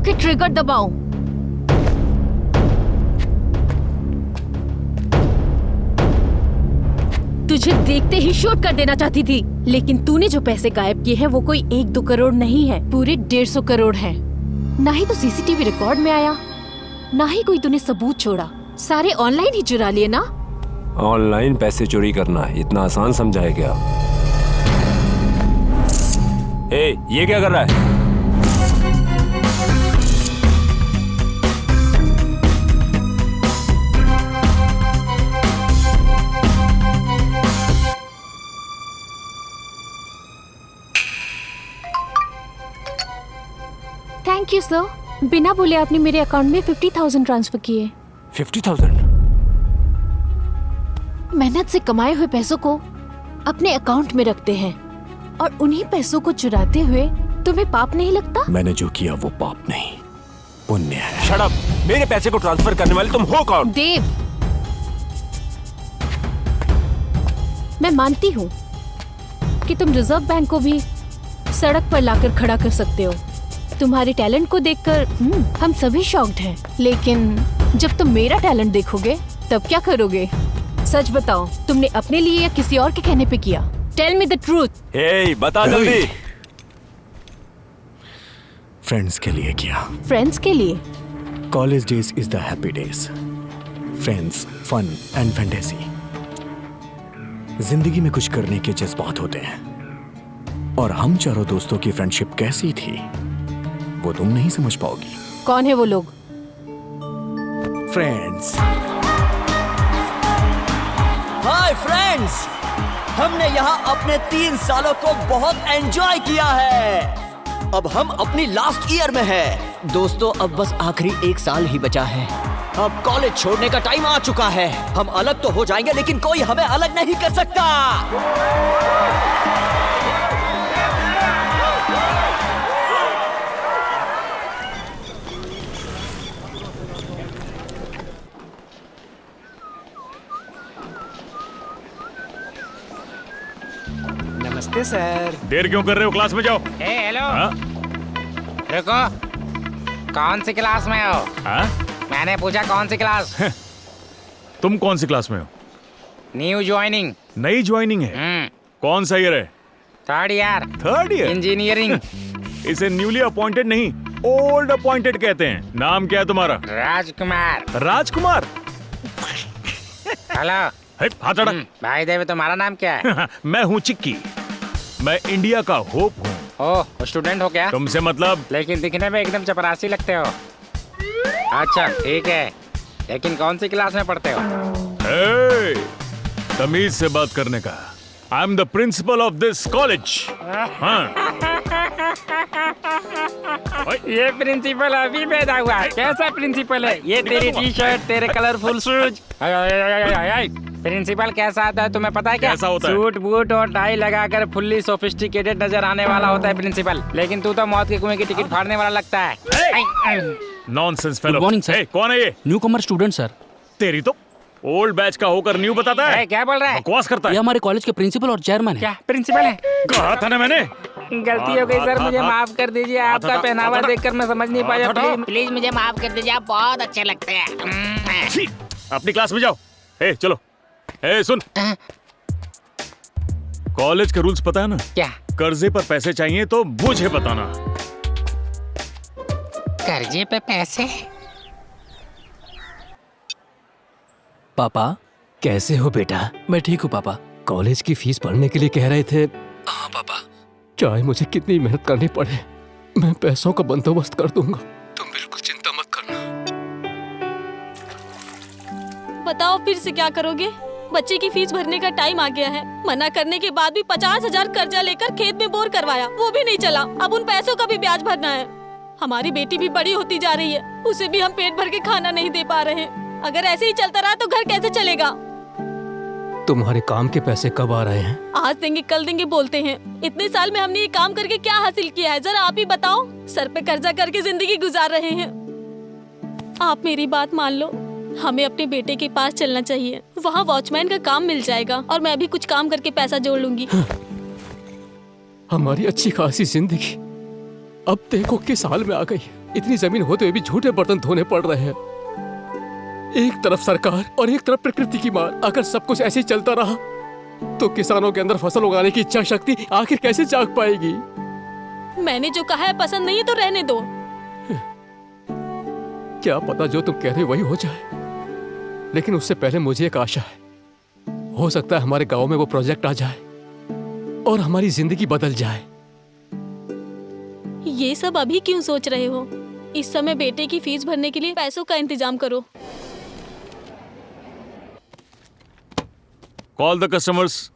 जाके ट्रिगर दबाओ। तुझे देखते ही शूट कर देना चाहती थी, लेकिन तूने जो पैसे गायब किए हैं वो कोई 1-2 करोड़ नहीं है, पूरे 150 करोड़ है। ना ही तो सीसीटीवी रिकॉर्ड में आया, ना ही कोई तूने सबूत छोड़ा, सारे ऑनलाइन ही चुरा लिए ना। ऑनलाइन पैसे चोरी करना इतना आसान समझा है क्या? ये क्या कर रहा है? Thank you sir. बिना बोले आपने मेरे अकाउंट में 50,000 ट्रांसफर किए। 50,000? मेहनत से कमाए हुए पैसों को अपने अकाउंट में रखते हैं और उन्हीं पैसों को चुराते हुए तुम्हें पाप नहीं लगता? मैंने जो किया वो पाप नहीं, पुण्य है। Shut up! मेरे पैसे को ट्रांसफर करने वाले तुम हो कौन? देव, मैं मानती हूँ कि तुम रिजर्व बैंक को भी सड़क पर लाकर खड़ा कर सकते हो। तुम्हारे टैलेंट को देखकर हम सभी शॉक्ड हैं, लेकिन जब तुम मेरा टैलेंट देखोगे तब क्या करोगे? सच बताओ, तुमने अपने लिए या किसी और के कहने पे किया? Tell me the truth. Hey, बता जल्दी। फ्रेंड्स के लिए किया। फ्रेंड्स के लिए? College days is the happy days. Friends, fun and fantasy. जिंदगी में कुछ करने के जज्बात होते हैं, और हम चारों दोस्तों की फ्रेंडशिप कैसी थी वो तुम नहीं समझ पाओगी। कौन है वो लोग? फ्रेंड्स। हाय फ्रेंड्स, हमने यहाँ अपने 3 सालों को बहुत एंजॉय किया है। अब हम अपनी लास्ट ईयर में हैं। दोस्तों, अब बस आखिरी 1 साल ही बचा है। अब कॉलेज छोड़ने का टाइम आ चुका है। हम अलग तो हो जाएंगे, लेकिन कोई हमें अलग नहीं कर सकता। नमस्ते सर। देर क्यों कर रहे हो? क्लास में जाओ। हेलो। हाँ? रुको, कौन सी क्लास में हो? हाँ? मैंने पूछा कौन सी क्लास? तुम कौन सी क्लास में हो? New joining. नई ज्वाइनिंग है? कौन सा ईयर है? 3rd year. 3rd year? Engineering. इसे न्यूली अपॉइंटेड नहीं, ओल्ड अपॉइंटेड कहते हैं। नाम क्या है तुम्हारा? राजकुमार। राजकुमार? हेलो। हाथ हटा। भाई देव, तुम्हारा नाम क्या है? मैं हूँ चिक्की। मैं इंडिया का होप हूँ। ओह, स्टूडेंट हो क्या? तुमसे मतलब? लेकिन दिखने में एकदम चपरासी लगते हो। अच्छा ठीक है, लेकिन कौन सी क्लास में पढ़ते हो? तमीज से बात करने का। I am the principle of this college. ये प्रिंसिपल अभी पैदा हुआ है? कैसा प्रिंसिपल है ये? तेरी टी शर्ट, तेरे कलरफुल शूज। प्रिंसिपल कैसा आता है तुम्हें पता है क्या? कैसा होता है? सूट बूट और टाई लगाकर फुल्ली सोफिस्टिकेटेड नजर आने वाला होता है प्रिंसिपल। लेकिन तू तो मौत के कुएं की टिकट फाड़ने वाला लगता है। Nonsense fellow. Good morning sir. कौन है ये? न्यू कमर स्टूडेंट सर। तेरी तो ओल्ड बैच का होकर न्यू बताता है। क्या बोल रहा है? बकवास करता है। ये हमारे कॉलेज के प्रिंसिपल और चेयरमैन है। क्या प्रिंसिपल है? कहा था ना मैंने। गलती हो गई सर, मुझे माफ कर दीजिए। आपका पहनावा देखकर मैं समझ नहीं पाया। प्लीज मुझे माफ कर दीजिए, आप बहुत अच्छे लगते हैं। अपनी क्लास में जाओ। चलो। सुन, कॉलेज के रूल्स पता है ना? क्या? कर्जे पर पैसे चाहिए तो मुझे बताना। कर्जे पे पैसे? पापा कैसे हो बेटा? मैं ठीक हूँ पापा। कॉलेज की फीस भरने के लिए कह रहे थे। हाँ पापा। चाहे मुझे कितनी मेहनत करनी पड़े, मैं पैसों का बंदोबस्त कर दूंगा। तुम बिल्कुल चिंता मत करना। बताओ फिर से क्या करोगे? बच्चे की फीस भरने का टाइम आ गया है। मना करने के बाद भी 50,000 कर्जा लेकर खेत में बोर करवाया, वो भी नहीं चला। अब उन पैसों का भी ब्याज भरना है। हमारी बेटी भी बड़ी होती जा रही है, उसे भी हम पेट भर के खाना नहीं दे पा रहे। अगर ऐसे ही चलता रहा तो घर कैसे चलेगा? तुम्हारे काम के पैसे कब आ रहे हैं? आज देंगे कल देंगे बोलते हैं। इतने साल में हमने ये काम करके क्या हासिल किया है, जरा आप ही बताओ। सर पे कर्जा करके जिंदगी गुजार रहे हैं। आप मेरी बात मान लो, हमें अपने बेटे के पास चलना चाहिए। वहाँ वॉचमैन का काम मिल जाएगा और मैं भी कुछ काम करके पैसा जोड़ लूंगी। हमारी अच्छी खासी जिंदगी अब देखो किस हाल में आ गई। इतनी जमीन होते हुए भी झूठे बर्तन धोने पड़ रहे हैं। एक तरफ सरकार और एक तरफ प्रकृति की मार। अगर सब कुछ ऐसे ही चलता रहा तो किसानों के अंदर फसल उगाने की इच्छा शक्ति आखिर कैसे जाग पाएगी? मैंने जो कहा है पसंद नहीं है तो रहने दो। क्या पता जो तुम कह रहे हो वही हो जाए, लेकिन उससे पहले मुझे एक आशा है। हो सकता है हमारे गांव में वो प्रोजेक्ट आ जाए और हमारी जिंदगी बदल जाए। ये सब अभी क्यों सोच रहे हो? इस समय बेटे की फीस भरने के लिए पैसों का इंतजाम करो। Call the customers.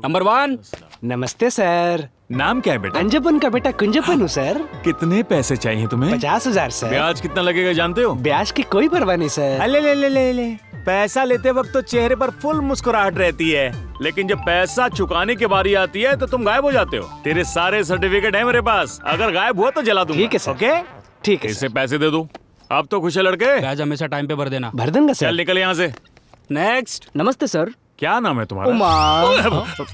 नंबर 1। नमस्ते सर। नाम क्या है बेटा? अंजपन का बेटा कुंजपन हूँ सर। कितने पैसे चाहिए तुम्हें? 50,000 सर। ब्याज कितना लगेगा जानते हो? ब्याज की कोई परवाह नहीं सर। ले ले ले ले ले। पैसा लेते वक्त तो चेहरे पर फुल मुस्कुराहट रहती है, लेकिन जब पैसा चुकाने की बारी आती है तो तुम गायब हो जाते हो। तेरे सारे सर्टिफिकेट है मेरे पास, अगर गायब हुआ तो जला दूंगा। ठीक है सर। ओके ठीक है इसे पैसे दे दो। अब तो खुश है लड़के। ब्याज हमेशा टाइम पे भर देना। भर दूंगा चल सर। निकल यहाँ से। नेक्स्ट। नमस्ते सर। क्या नाम है तुम्हारा? उमा।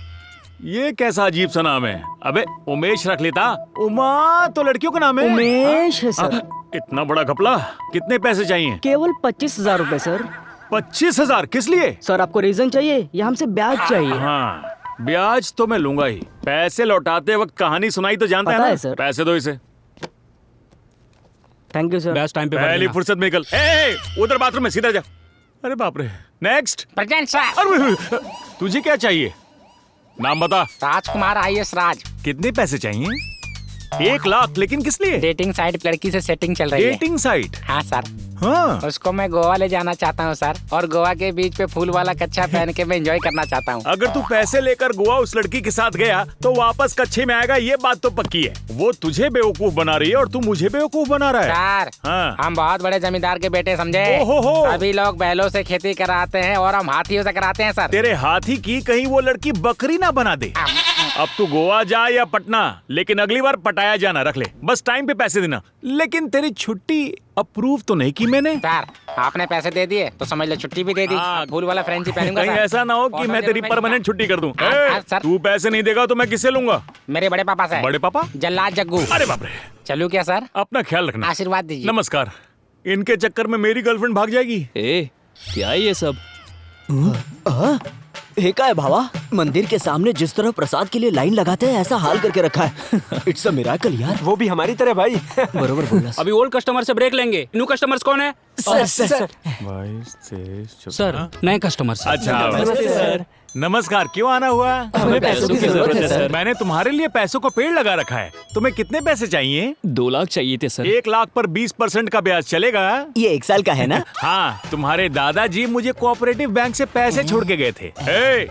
ये कैसा अजीब सा नाम है? अबे उमेश रख लेता। उमा तो लड़कियों का नाम है। उमेश है सर। इतना बड़ा घपला। कितने पैसे चाहिए? केवल 25,000 रूपए सर। 25,000 किस लिए? सर आपको रीजन चाहिए या हमसे ब्याज चाहिए? हाँ ब्याज तो मैं लूंगा ही। पैसे लौटाते वक्त कहानी सुनाई तो जानता पता है है ना? सर। पैसे दो इसे। Thank you sir. ब्याज टाइम पे भर पहली देना। फुर्सत में निकल। उधर बाथरूम में सीधा जा। अरे बाप रे। नेक्स्ट। Present sir. अरे तुझे क्या चाहिए? नाम बता। राजकुमार IAS राज। कितने पैसे चाहिए? 1 लाख। लेकिन किस लिए? डेटिंग साइट लड़की से सेटिंग चल रही है। Dating site? हाँ सर। हाँ उसको मैं गोवा ले जाना चाहता हूँ सर, और गोवा के बीच पे फूल वाला कच्छा पहन के मैं एंजॉय करना चाहता हूँ। अगर तू पैसे लेकर गोवा उस लड़की के साथ गया तो वापस कच्छे में आएगा, ये बात तो पक्की है। वो तुझे बेवकूफ बना रही है और तू मुझे बेवकूफ बना रहा है। सर हाँ। हम बहुत बड़े जमींदार के बेटे समझे। ओहो। सभी लोग बैलों से खेती कराते हैं और हम हाथियों से कराते हैं सर। तेरे हाथी की कहीं वो लड़की बकरी ना बना दे। अब तू गोवा जा या पटना, लेकिन अगली बार पटाया जाना रख ले। बस टाइम पे पैसे देना। लेकिन तेरी छुट्टी अप्रूव तो नहीं की मैंने। सर आपने पैसे दे दिए तो समझ लो छुट्टी भी दे दी। हाँ। फूल वाला फ्रेंची पहनूंगा कहीं सर। ऐसा ना हो कि फोटो मैं तेरी देना परमानेंट छुट्टी कर दूं। हाँ, सर। तू पैसे नहीं देगा तो मैं किससे लूंगा? मेरे बड़े पापा से। बड़े पापा? जल्लाद जग्गू। अरे बाप रे। चलूं क्या सर? अपना ख्याल रखना। आशीर्वाद दीजिए। नमस्कार। इनके चक्कर में मेरी गर्लफ्रेंड भाग जाएगी। ए, क्या है ये सब? हे का है भावा? मंदिर के सामने जिस तरह प्रसाद के लिए लाइन लगाते हैं ऐसा हाल करके रखा है। इट्स अ मिरेकल यार। वो भी हमारी तरह भाई। बरोबर बोला अभी ओल्ड कस्टमर से ब्रेक लेंगे। न्यू कस्टमर्स कौन है? सर। सर नए कस्टमर सर। अच्छा नमस्ते सर। नमस्कार। क्यों आना हुआ? हमें पैसों की जरूरत है सर। मैंने तुम्हारे लिए पैसों का पेड़ लगा रखा है। तुम्हें कितने पैसे चाहिए? 2 लाख चाहिए थे सर। 1 लाख पर 20% का ब्याज चलेगा? ये 1 साल का है ना? हाँ तुम्हारे दादाजी मुझे कोऑपरेटिव बैंक से पैसे छोड़ के गए थे।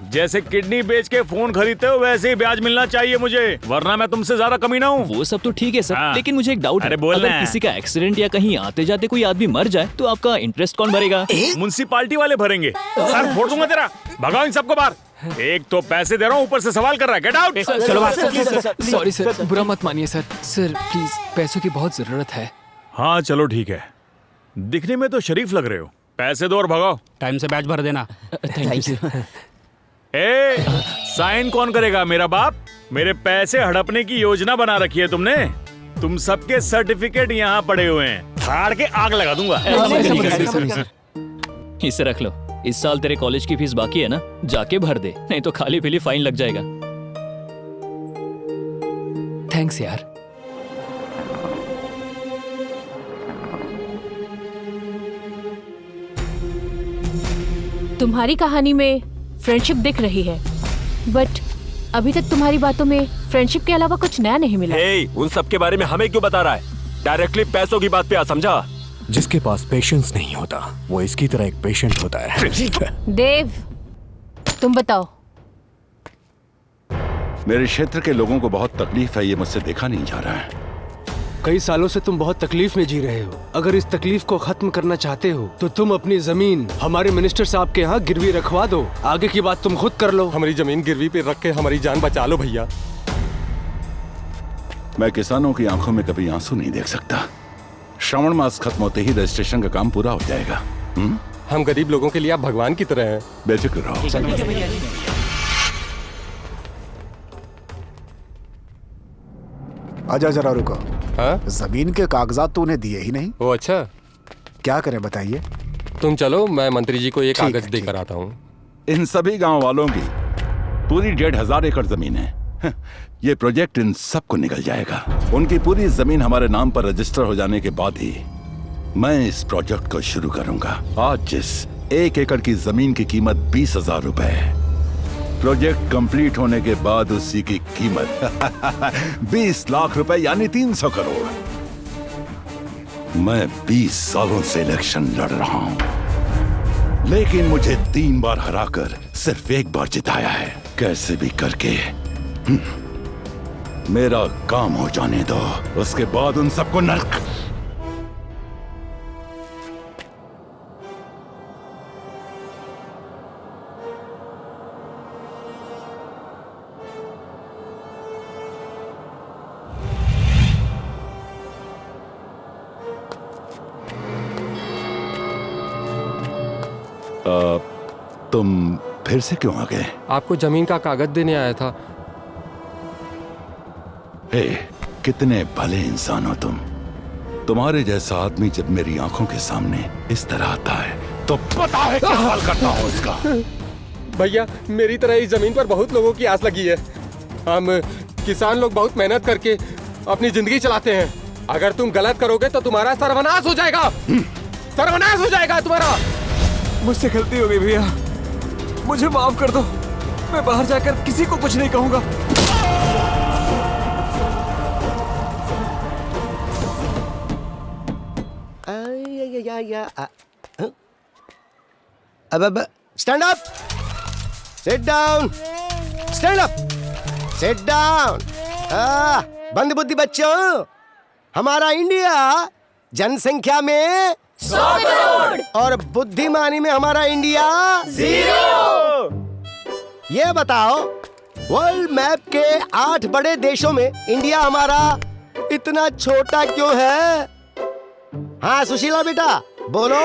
जैसे किडनी बेच के फोन खरीदते हो वैसे ही ब्याज मिलना चाहिए मुझे, वरना मैं तुमसे ज्यादा कमी ना हूँ। वो सब तो ठीक है सर, हाँ। लेकिन मुझे एक डाउट है। अरे बोल अगर ना। किसी का एक्सीडेंट या कहीं आते जाते कोई आदमी मर जाए तो आपका इंटरेस्ट कौन भरेगा? म्युनिसिपालिटी वाले भरेंगे। सर फोड़ दूंगा तेरा। भगाओ इन सबको बाहर। एक तो पैसे दे रहा हूँ, ऊपर से सवाल कर रहा है। Get out. चलो बात। सॉरी सर, बुरा मत मानिए सर। सर प्लीज, पैसों की बहुत जरूरत है। हाँ चलो ठीक है। दिखने में तो शरीफ लग रहे हो। पैसे दो और भगाओ। टाइम से ब्याज भर देना। Thank you sir. साइन कौन करेगा? मेरा बाप। मेरे पैसे हड़पने की योजना बना रखी है तुमने। तुम सबके सर्टिफिकेट यहाँ पड़े हुए हैं, फाड़ के आग लगा दूंगा। इसे रख लो। इस साल तेरे कॉलेज की फीस बाकी है ना, जाके भर दे, नहीं तो खाली पीली फाइन लग जाएगा। थैंक्स यार। तुम्हारी कहानी में फ्रेंडशिप दिख रही है, बट अभी तक तुम्हारी बातों में फ्रेंडशिप के अलावा कुछ नया नहीं मिला। उन सब के बारे में हमें क्यों बता रहा है? डायरेक्टली पैसों की बात पे आ, समझा? जिसके पास पेशेंस नहीं होता वो इसकी तरह एक पेशेंट होता है। देव, तुम बताओ। मेरे क्षेत्र के लोगों को बहुत तकलीफ है, ये मुझसे देखा नहीं जा रहा है। कई सालों से तुम बहुत तकलीफ में जी रहे हो। अगर इस तकलीफ को खत्म करना चाहते हो तो तुम अपनी जमीन हमारे मिनिस्टर साहब के यहाँ गिरवी रखवा दो। आगे की बात तुम खुद कर लो। हमारी जमीन गिरवी पे रख के हमारी जान बचा लो भैया। मैं किसानों की आंखों में कभी आंसू नहीं देख सकता। श्रावण मास खत्म होते ही रजिस्ट्रेशन का काम पूरा हो जाएगा। हम गरीब लोगों के लिए आप भगवान की तरह हैं। बेफिक्र रहो। आजा जरा रुको। हाँ? जमीन के कागजात तो उन्हें दिए ही नहीं। ओ अच्छा, क्या करें बताइए? तुम चलो, मैं मंत्री जी को ये कागज देकर आता हूँ। इन सभी गांव वालों की पूरी 1,500 एकड़ जमीन है। ये प्रोजेक्ट इन सबको निकल जाएगा। उनकी पूरी जमीन हमारे नाम पर रजिस्टर हो जाने के बाद ही मैं इस प्रोजेक्ट को शुरू करूंगा। आज जिस 1 एकड़ की जमीन की कीमत 20,000 रुपए है, प्रोजेक्ट कंप्लीट होने के बाद उसी की कीमत 20 लाख रुपए यानी 300 करोड़। मैं 20 सालों से इलेक्शन लड़ रहा हूं, लेकिन मुझे 3 बार हराकर सिर्फ 1 बार जिताया है। कैसे भी करके मेरा काम हो जाने दो, उसके बाद उन सबको नर्क। तुम फिर से क्यों आ गए? आपको जमीन का कागज देने आया था। हे, कितने भले इंसान हो तुम। तुम्हारे जैसा आदमी जब मेरी आंखों के सामने इस तरह आता है तो पता है क्या हाल करता हूं उसका। भैया, मेरी तरह इस जमीन पर बहुत लोगों की आस लगी है। हम किसान लोग बहुत मेहनत करके अपनी जिंदगी चलाते हैं। अगर तुम गलत करोगे तो तुम्हारा सर्वनाश हो जाएगा। सर्वनाश हो जाएगा तुम्हारा। मुझसे गलती हो गई भैया, मुझे माफ कर दो। मैं बाहर जाकर किसी को कुछ नहीं कहूंगा। अब stand up, sit down, stand up, sit down. बंद बुद्धि बच्चों, हमारा इंडिया जनसंख्या में 100 करोड़ और बुद्धिमानी में हमारा इंडिया 0। ये बताओ, वर्ल्ड मैप के 8 बड़े देशों में इंडिया हमारा इतना छोटा क्यों है? हाँ सुशीला बेटा बोलो।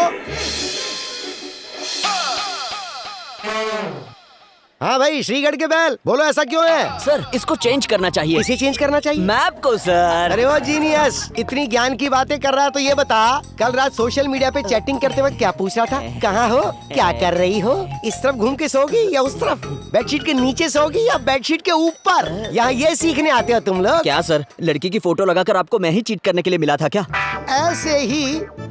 हाँ भाई श्रीगढ़ के बैल बोलो, ऐसा क्यों है? सर इसको चेंज करना चाहिए। इसे चेंज करना चाहिए? मैप को सर। अरे वो जीनियस, इतनी ज्ञान की बातें कर रहा है तो ये बता, कल रात सोशल मीडिया पे चैटिंग करते वक्त क्या पूछ रहा था? कहाँ हो, क्या कर रही हो, इस तरफ घूम के सोगी या उस तरफ, बेडशीट के नीचे सोगी या बेडशीट के ऊपर? यहाँ ये सीखने आते हो तुम लोग? क्या सर, लड़की की फोटो लगाकर आपको मैं ही चीट करने के लिए मिला था क्या? ऐसे ही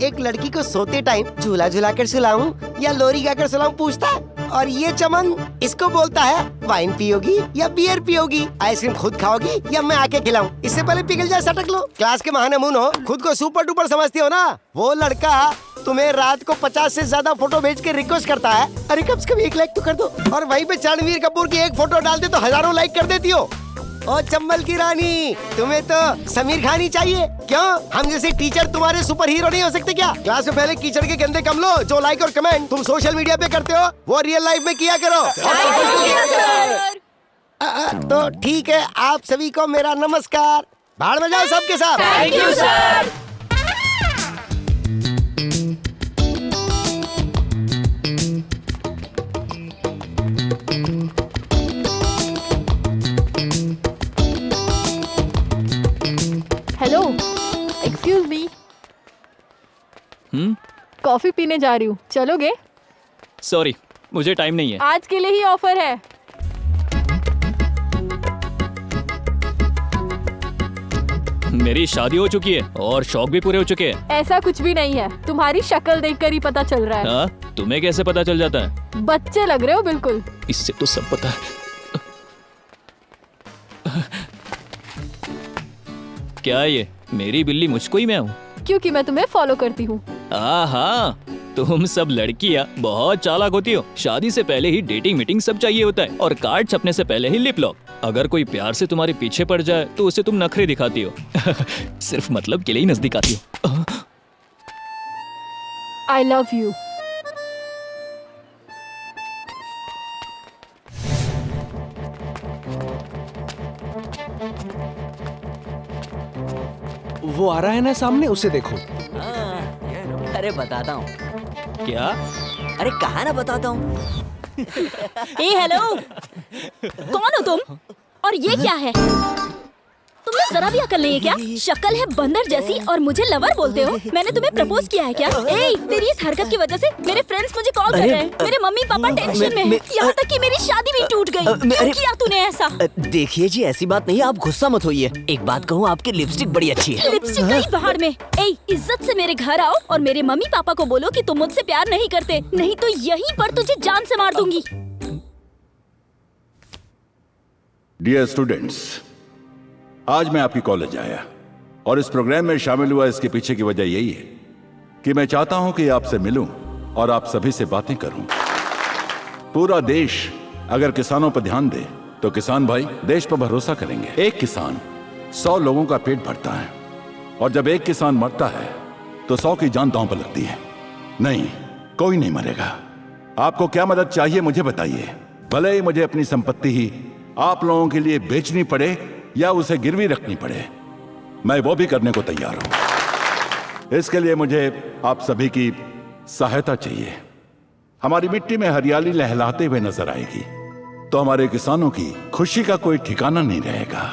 एक लड़की को सोते टाइम झूला झूला कर सुलाऊं या लोरी गाकर सुलाऊं पूछता है। और ये चमन इसको बोलता है वाइन पियोगी या बियर पियोगी, आइसक्रीम खुद खाओगी या मैं आके खिलाऊं? इससे पहले पिघल जाए सटक लो। क्लास के महानमून हो, खुद को सुपर डुपर समझती हो ना। वो लड़का तुम्हें रात को 50 से ज्यादा फोटो भेज के रिक्वेस्ट करता है, अरे कम से कम 1 लाइक तो कर दो, और वहीं पे रणवीर कपूर की एक फोटो डाल दे तो हजारों लाइक कर देती हो। ओ चंबल की रानी, तुम्हें तो समीर खान ही चाहिए। क्यों, हम जैसे टीचर तुम्हारे सुपर हीरो नहीं हो सकते क्या? क्लास में पहले कीचड़ के गंदे कम लो, जो लाइक और कमेंट तुम सोशल मीडिया पे करते हो वो रियल लाइफ में किया करो। तो ठीक है, आप सभी को मेरा नमस्कार। भाड़ में जाओ सबके साथ। Thank you sir. Hello, excuse me, coffee पीने जा रही हूँ, चलोगे? सॉरी, मुझे टाइम नहीं है। आज के लिए ही ऑफर है। मेरी शादी हो चुकी है और शौक भी पूरे हो चुके हैं। ऐसा कुछ भी नहीं है, तुम्हारी शक्ल देखकर ही पता चल रहा है। हाँ, तुम्हें कैसे पता चल जाता है? बच्चे लग रहे हो बिल्कुल। इससे तो सब पता है। क्या ये मेरी बिल्ली मुझको ही मैं हूँ? क्योंकि मैं तुम्हें फॉलो करती हूँ। हाँ, तुम सब लड़कियाँ बहुत चालाक होती हो। शादी से पहले ही डेटिंग मीटिंग सब चाहिए होता है और कार्ड छपने से पहले ही लिप लॉक। अगर कोई प्यार से तुम्हारे पीछे पड़ जाए तो उसे तुम नखरे दिखाती हो। सिर्फ मतलब के लिए ही नजदीक आती हो। I love you. वो आ रहा है ना सामने, उसे देखो। अरे बताता हूँ। क्या? अरे कहा ना बताता हूँ। ए हेलो, कौन हो तुम और ये क्या है? तुम्हें जरा भी अकल नहीं है क्या? शक्ल है बंदर जैसी और मुझे लवर बोलते हो? मैंने तुम्हें प्रपोज किया है क्या? ए, तेरी इस हरकत की वजह से मेरे फ्रेंड्स मुझे कॉल कर रहे हैं। मेरे मम्मी पापा टेंशन में हैं। यहाँ तक कि मेरी शादी भी टूट गई। क्यों किया तूने ऐसा? देखिए जी, ऐसी बात नहीं है, आप गुस्सा मत होइए। एक बात कहूँ, आपकी लिपस्टिक बड़ी अच्छी है। लिपस्टिक कहीं बाहर में। ए, इज्जत से मेरे घर आओ और मेरे मम्मी पापा को बोलो कि तुम मुझसे प्यार नहीं करते, नहीं तो यहीं पर तुझे जान से मार दूंगी। डियर स्टूडेंट्स, आज मैं आपकी कॉलेज आया और इस प्रोग्राम में शामिल हुआ। इसके पीछे की वजह यही है कि मैं चाहता हूं कि आपसे मिलूं और आप सभी से बातें करूं। पूरा देश अगर किसानों पर ध्यान दे तो किसान भाई देश पर भरोसा करेंगे। एक किसान 100 लोगों का पेट भरता है और जब एक किसान मरता है तो 100 की जान दांव पर लगती है। नहीं, कोई नहीं मरेगा। आपको क्या मदद चाहिए मुझे बताइए। भले ही मुझे अपनी संपत्ति ही आप लोगों के लिए बेचनी पड़े या उसे गिरवी रखनी पड़े, मैं वो भी करने को तैयार हूं। इसके लिए मुझे आप सभी की सहायता चाहिए। हमारी मिट्टी में हरियाली लहलाते हुए नजर आएगी तो हमारे किसानों की खुशी का कोई ठिकाना नहीं रहेगा।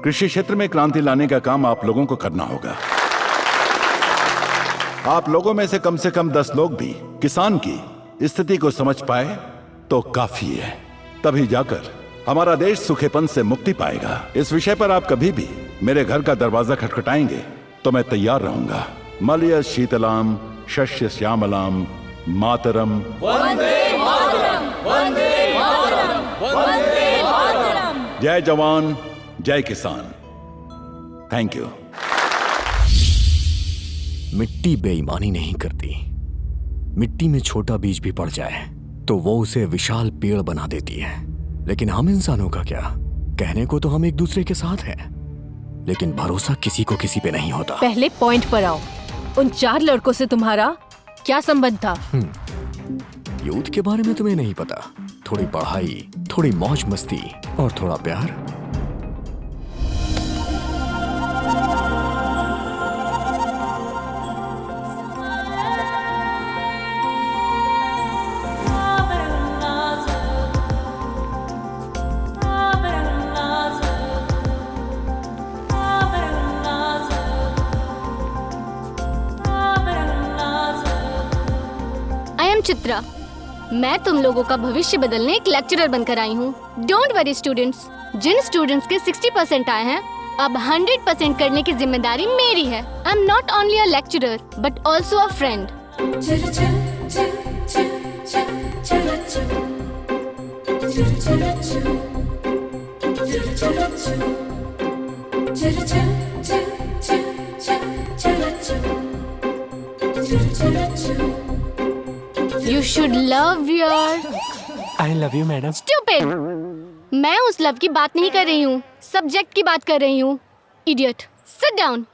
कृषि क्षेत्र में क्रांति लाने का काम आप लोगों को करना होगा। आप लोगों में से कम 10 लोग भी किसान की स्थिति को समझ पाए तो काफी है। तभी जाकर हमारा देश सूखेपन से मुक्ति पाएगा। इस विषय पर आप कभी भी मेरे घर का दरवाजा खटखटाएंगे तो मैं तैयार रहूंगा। मलय शीतलाम शस्य श्यामलाम मातरम वंदे मातरम, वंदे मातरम, वंदे मातरम। जय जवान जय किसान। Thank you. मिट्टी बेईमानी नहीं करती। मिट्टी में छोटा बीज भी पड़ जाए तो वो उसे विशाल पेड़ बना देती है। लेकिन हम इंसानों का क्या? कहने को तो हम एक दूसरे के साथ हैं, लेकिन भरोसा किसी को किसी पे नहीं होता। पहले पॉइंट पर आओ। उन 4 लड़कों से तुम्हारा क्या संबंध था? यूथ के बारे में तुम्हें नहीं पता। थोड़ी पढ़ाई, थोड़ी मौज मस्ती और थोड़ा प्यार। चित्रा, मैं तुम लोगों का भविष्य बदलने एक लेक्चरर बनकर आई हूँ। डोंट वरी स्टूडेंट्स, जिन स्टूडेंट्स के 60% आए हैं, अब 100% करने की जिम्मेदारी मेरी है। I am not only a lecturer but also a friend. You should love your... I love you, madam. Stupid! मैं उस लव की बात नहीं कर रही हूँ, सब्जेक्ट की बात कर रही हूँ। Idiot! Sit down.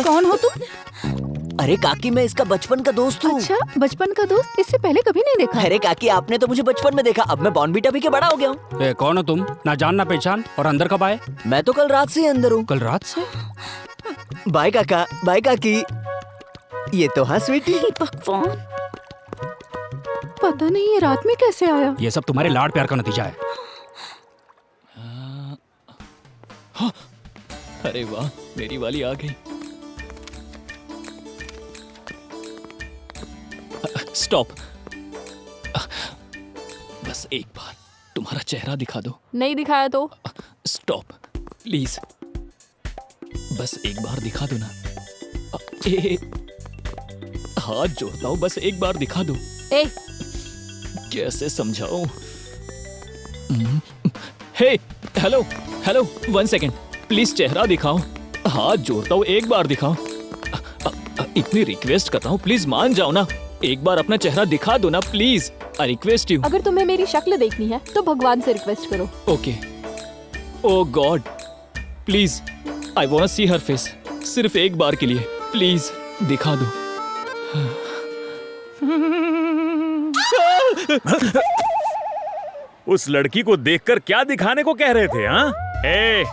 कौन हो तुम? अरे काकी, मैं इसका बचपन का दोस्त हूँ। अच्छा, बचपन का दोस्त? इससे पहले कभी नहीं देखा। अरे काकी, आपने तो मुझे बचपन में देखा, अब मैं बॉर्नवीटा पी के बड़ा हो गया हूँ। कौन हो तुम? ना जान ना पहचान, और अंदर कब आए? मैं तो कल रात से ही अंदर हूँ। कल रात से? बाय काका, बाय काकी। ये तो हाँ स्वीटी। पता नहीं ये रात में कैसे आया। ये सब तुम्हारे लाड प्यार का नतीजा है। अरे वाह, मेरी वाली आ गई। स्टॉप। बस एक बार तुम्हारा चेहरा दिखा दो। नहीं दिखाया तो? स्टॉप प्लीज, बस एक बार दिखा दो ना। हाथ जोड़ता हूँ, बस एक बार दिखा दो। कैसे समझाऊं? हे, हेलो हेलो, 1 सेकेंड प्लीज, चेहरा दिखाओ। हाथ जोड़ता हूँ, एक बार दिखाओ। इतनी रिक्वेस्ट करता हूँ, प्लीज मान जाओ ना। एक बार अपना चेहरा दिखा दो ना प्लीज। I request you. अगर तुम्हें मेरी शक्ल देखनी है तो भगवान से रिक्वेस्ट करो। Okay. O God, please I want to see her face. सिर्फ एक बार के लिए प्लीज दिखा दो। उस लड़की को देखकर क्या दिखाने को कह रहे थे? हाँ, ए,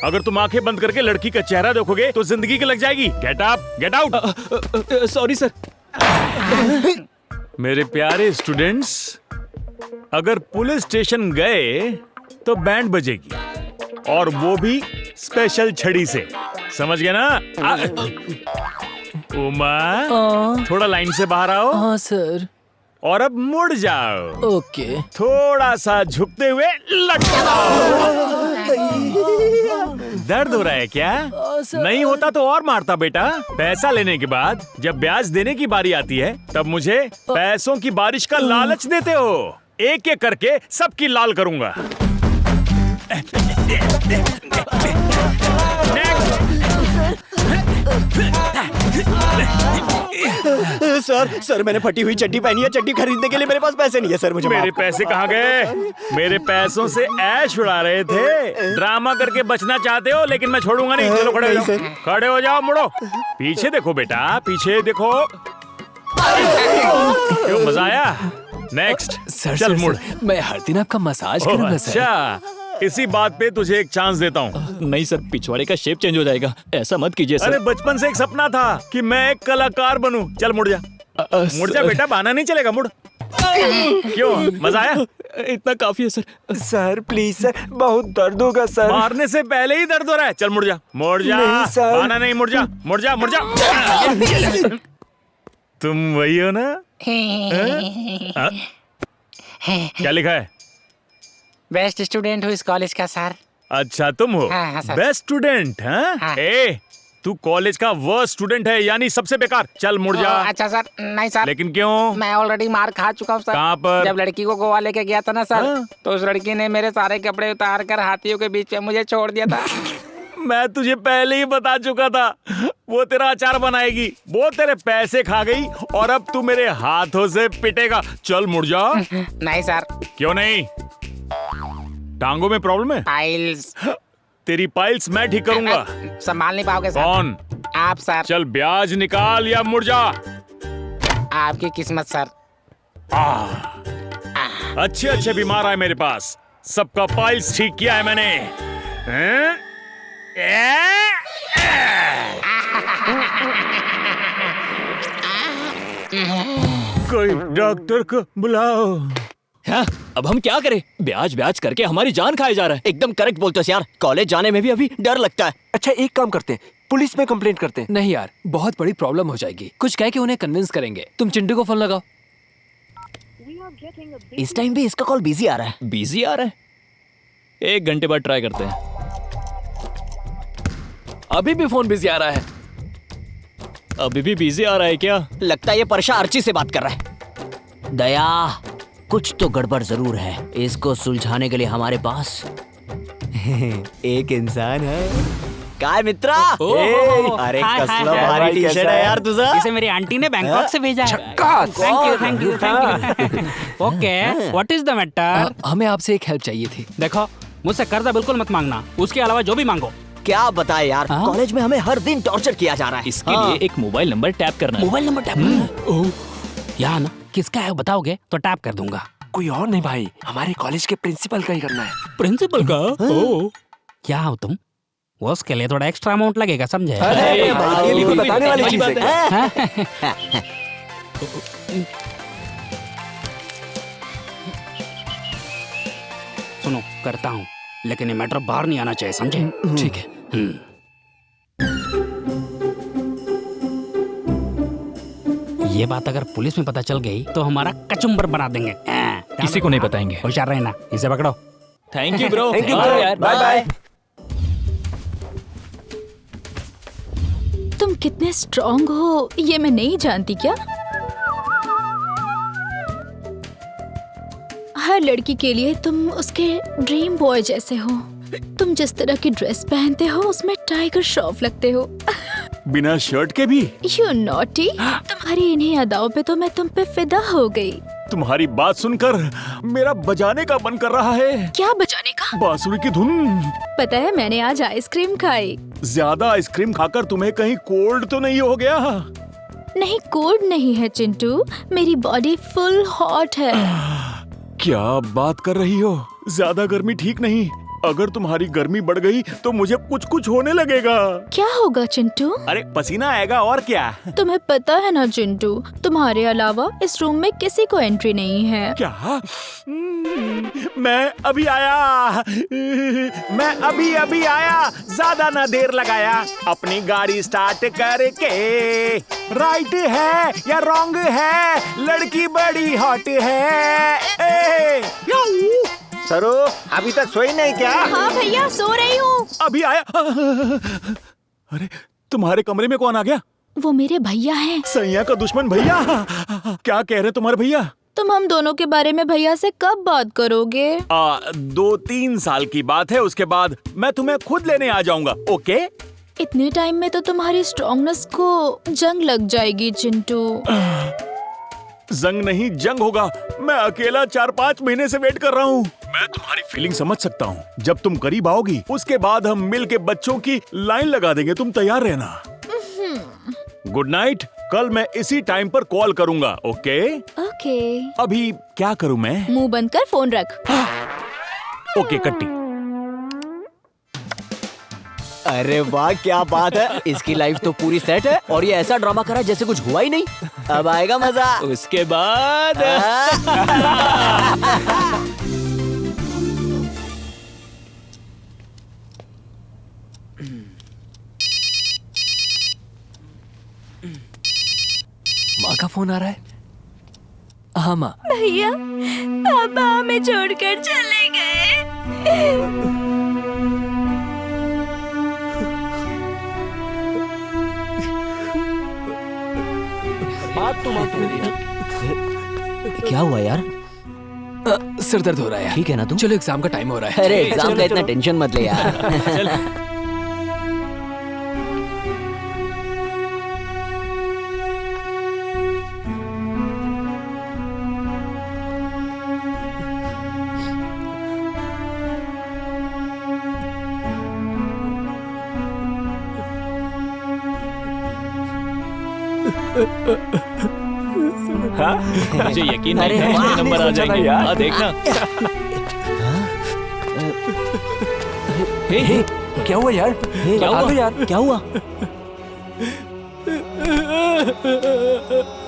अगर तुम आंखें बंद करके लड़की का चेहरा देखोगे तो जिंदगी की लग जाएगी। Get up, get out. Sorry sir. मेरे प्यारे स्टूडेंट्स, अगर पुलिस स्टेशन गए तो बैंड बजेगी, और वो भी स्पेशल छड़ी से। समझ गए ना? उमा, थोड़ा लाइन से बाहर आओ। हाँ सर। और अब मुड़ जाओ। ओके। थोड़ा सा झुकते हुए लटकाओ। दर्द हो रहा है क्या? नहीं होता तो और मारता बेटा। पैसा लेने के बाद जब ब्याज देने की बारी आती है तब मुझे पैसों की बारिश का लालच देते हो। एक एक करके सबकी लाल करूंगा। सर मैंने फटी हुई चड्डी पहनी है। चड्डी खरीदने के लिए मेरे पास पैसे नहीं है सर। मुझे मेरे पैसे कहाँ गए? मेरे पैसों से ऐश उड़ा रहे थे। ड्रामा करके बचना चाहते हो, लेकिन मैं छोड़ूंगा नहीं। चलो खड़े हो जाओ, खड़े हो जाओ, मुड़ो। पीछे देखो बेटा, पीछे देखो। क्यों, मजा आया? नेक्स्ट। सर, चल मुड़। मैं हर दिन आपका मसाज करूंगा सर। अच्छा, इसी बात पे तुझे एक चांस देता हूँ। नहीं सर, पिछवाड़े का शेप चेंज हो जाएगा। ऐसा मत कीजिए सर। अरे बचपन से एक सपना था कि मैं एक कलाकार बनूं। चल मुड़ जा, मुड़ जा बेटा, बहाना नहीं चलेगा, मुड़। क्यों, मजा आया? इतना काफी है सर। सर प्लीज सर, बहुत दर्द होगा सर। मारने से पहले ही दर्द हो रहा है। चल मुड़ जा, मुड़ जा। नहीं सर। बहाना नहीं, मुड़ जा, मुड़ जा, मुड़ जा। तुम वही हो ना? क्या लिखा है? बेस्ट स्टूडेंट हूँ इस कॉलेज का सर। अच्छा, तुम हो हाँ, सर। Best student? हाँ? ए, तू कॉलेज का वर्स्ट स्टूडेंट है, यानी सबसे बेकार। चल मुड़ जा। अच्छा सर। नहीं सर। लेकिन क्यों? मैं ऑलरेडी मार खा चुका हूँ सर। कहाँ पर? जब लड़की को गोवा लेके गया था ना सर, तो उस लड़की ने मेरे सारे कपड़े उतार कर हाथियों के बीच में मुझे छोड़ दिया था। मैं तुझे पहले ही बता चुका था, वो तेरा अचार बनाएगी। वो तेरे पैसे खा गई और अब तू मेरे हाथों से पिटेगा। चल मुड़ जा। नहीं सर। क्यों नहीं? टांगों में प्रॉब्लम है? पाइल्स। तेरी पाइल्स मैं ठीक करूंगा। संभाल नहीं पाओगे सर। कौन? आप सर। चल ब्याज निकाल या मुड़ जा। आपकी किस्मत सर। अच्छे अच्छे बीमार आए मेरे पास, सबका पाइल्स ठीक किया है मैंने। कोई डॉक्टर को बुलाओ। हाँ, अब हम क्या करें? ब्याज ब्याज करके हमारी जान खाया जा रहा है। एकदम करेक्ट बोलते हो यार। कॉलेज जाने में भी अभी डर लगता है। अच्छा एक काम करते हैं, पुलिस में कंप्लेंट करते हैं। नहीं यार, बहुत बड़ी प्रॉब्लम हो जाएगी। कुछ कह के उन्हें कन्विंस करेंगे। तुम चिंटू को फोन लगाओ। इस टाइम भी इसका कॉल बिजी आ रहा है। बिजी आ रहा है? 1 घंटे बाद ट्राई करते हैं। अभी भी फोन बिजी आ रहा है। अभी भी बिजी आ रहा है क्या? लगता है ये परशा अर्ची से बात कर रहा है। दया, कुछ तो गड़बड़ जरूर है। इसको सुलझाने के लिए हमारे पास एक इंसान है। काय मित्रा? अरे कसला भारी टी शर्ट है यार तुझा। इसे मेरी आंटी ने बैंकॉक से भेजा है। Thank you thank you thank you. Okay, what is the matter? हमें आपसे एक हेल्प चाहिए थी। देखो, मुझसे कर्जा बिल्कुल मत मांगना, उसके अलावा जो भी मांगो। क्या बताए यार, कॉलेज में हमें हर दिन टॉर्चर किया जा रहा है। इसके लिए एक मोबाइल नंबर टैप करना है। मोबाइल नंबर टैप करना है? यहाँ ना, किसका है बताओगे तो टैप कर दूंगा। कोई और नहीं भाई, हमारे कॉलेज के प्रिंसिपल का ही करना है। प्रिंसिपल का? क्या हो तुम? वो उसके लिए थोड़ा एक्स्ट्रा अमाउंट लगेगा, समझे? अरे भाई, ये भी बताने वाली चीज है। सुनो, करता हूँ, लेकिन ये मैटर बाहर नहीं आना चाहिए, समझे? ठीक है। ये बात अगर पुलिस में पता चल गई तो हमारा कचुम्बर बना देंगे। किसी को नहीं बताएंगे। होशियार रहना। इसे पकड़ो। Thank you bro. Thank you यार, बाय बाय। तुम कितने स्ट्रॉन्ग हो ये मैं नहीं जानती क्या? हर लड़की के लिए तुम उसके ड्रीम बॉय जैसे हो। तुम जिस तरह की ड्रेस पहनते हो उसमें टाइगर श्रॉफ लगते हो। बिना शर्ट के भी? यू नॉटी, तुम्हारी इन्हीं अदाओं पे तो मैं तुम पे फिदा हो गई। तुम्हारी बात सुनकर मेरा बजाने का मन कर रहा है। क्या बजाने का? बांसुरी की धुन। पता है मैंने आज आइसक्रीम खाई। ज्यादा आइसक्रीम खाकर तुम्हें कहीं कोल्ड तो नहीं हो गया? नहीं, कोल्ड नहीं है चिंटू, मेरी बॉडी फुल हॉट है। क्या बात कर रही हो? ज्यादा गर्मी ठीक नहीं। अगर तुम्हारी गर्मी बढ़ गई तो मुझे कुछ कुछ होने लगेगा। क्या होगा चिंटू? अरे पसीना आएगा और क्या। तुम्हें पता है ना चिंटू, तुम्हारे अलावा इस रूम में किसी को एंट्री नहीं है। क्या? मैं अभी आया, मैं अभी आया, ज्यादा ना देर लगाया। अपनी गाड़ी स्टार्ट करके, राइट है या रॉन्ग है, लड़की बड़ी हॉट है। सरो, अभी तक सोई नहीं क्या? हाँ भैया, सो रही हूँ। अभी आया। अरे तुम्हारे कमरे में कौन आ गया? वो मेरे भैया हैं। सैया का दुश्मन भैया। क्या कह रहे तुम्हारे भैया? तुम हम दोनों के बारे में भैया से कब बात करोगे? 2-3 साल की बात है, उसके बाद मैं तुम्हें खुद लेने आ जाऊंगा। ओके? इतने टाइम में तो तुम्हारी स्ट्रॉन्गनेस को जंग लग जाएगी चिंटू। जंग नहीं, जंग होगा। मैं अकेला 4-5 महीने से वेट कर रहा हूँ। मैं तुम्हारी फीलिंग समझ सकता हूँ। जब तुम करीब आओगी उसके बाद हम मिल के बच्चों की लाइन लगा देंगे। तुम तैयार रहना। Good night. कल मैं इसी टाइम पर कॉल करूँगा। ओके? ओके। अभी क्या करूँ मैं? मुंह बंद कर फोन रख। ओके कट्टी। अरे वाह, क्या बात है। इसकी लाइफ तो पूरी सेट है और ये ऐसा ड्रामा करा जैसे कुछ हुआ ही नहीं। अब आएगा मजा। उसके बाद माँ का फोन आ रहा है। हाँ माँ। भैया, पापा हमें छोड़कर चले गए। क्या हुआ यार? सिर दर्द हो रहा है यार। ठीक है ना तुम? चलो एग्जाम का टाइम हो रहा है। अरे एग्जाम का इतना टेंशन मत ले यार। मुझे यकीन नहीं अरे है वाह, नंबर आ जाएंगे। हाँ देखना। हे, क्या हुआ यार? क्या हुआ यार? क्या हुआ?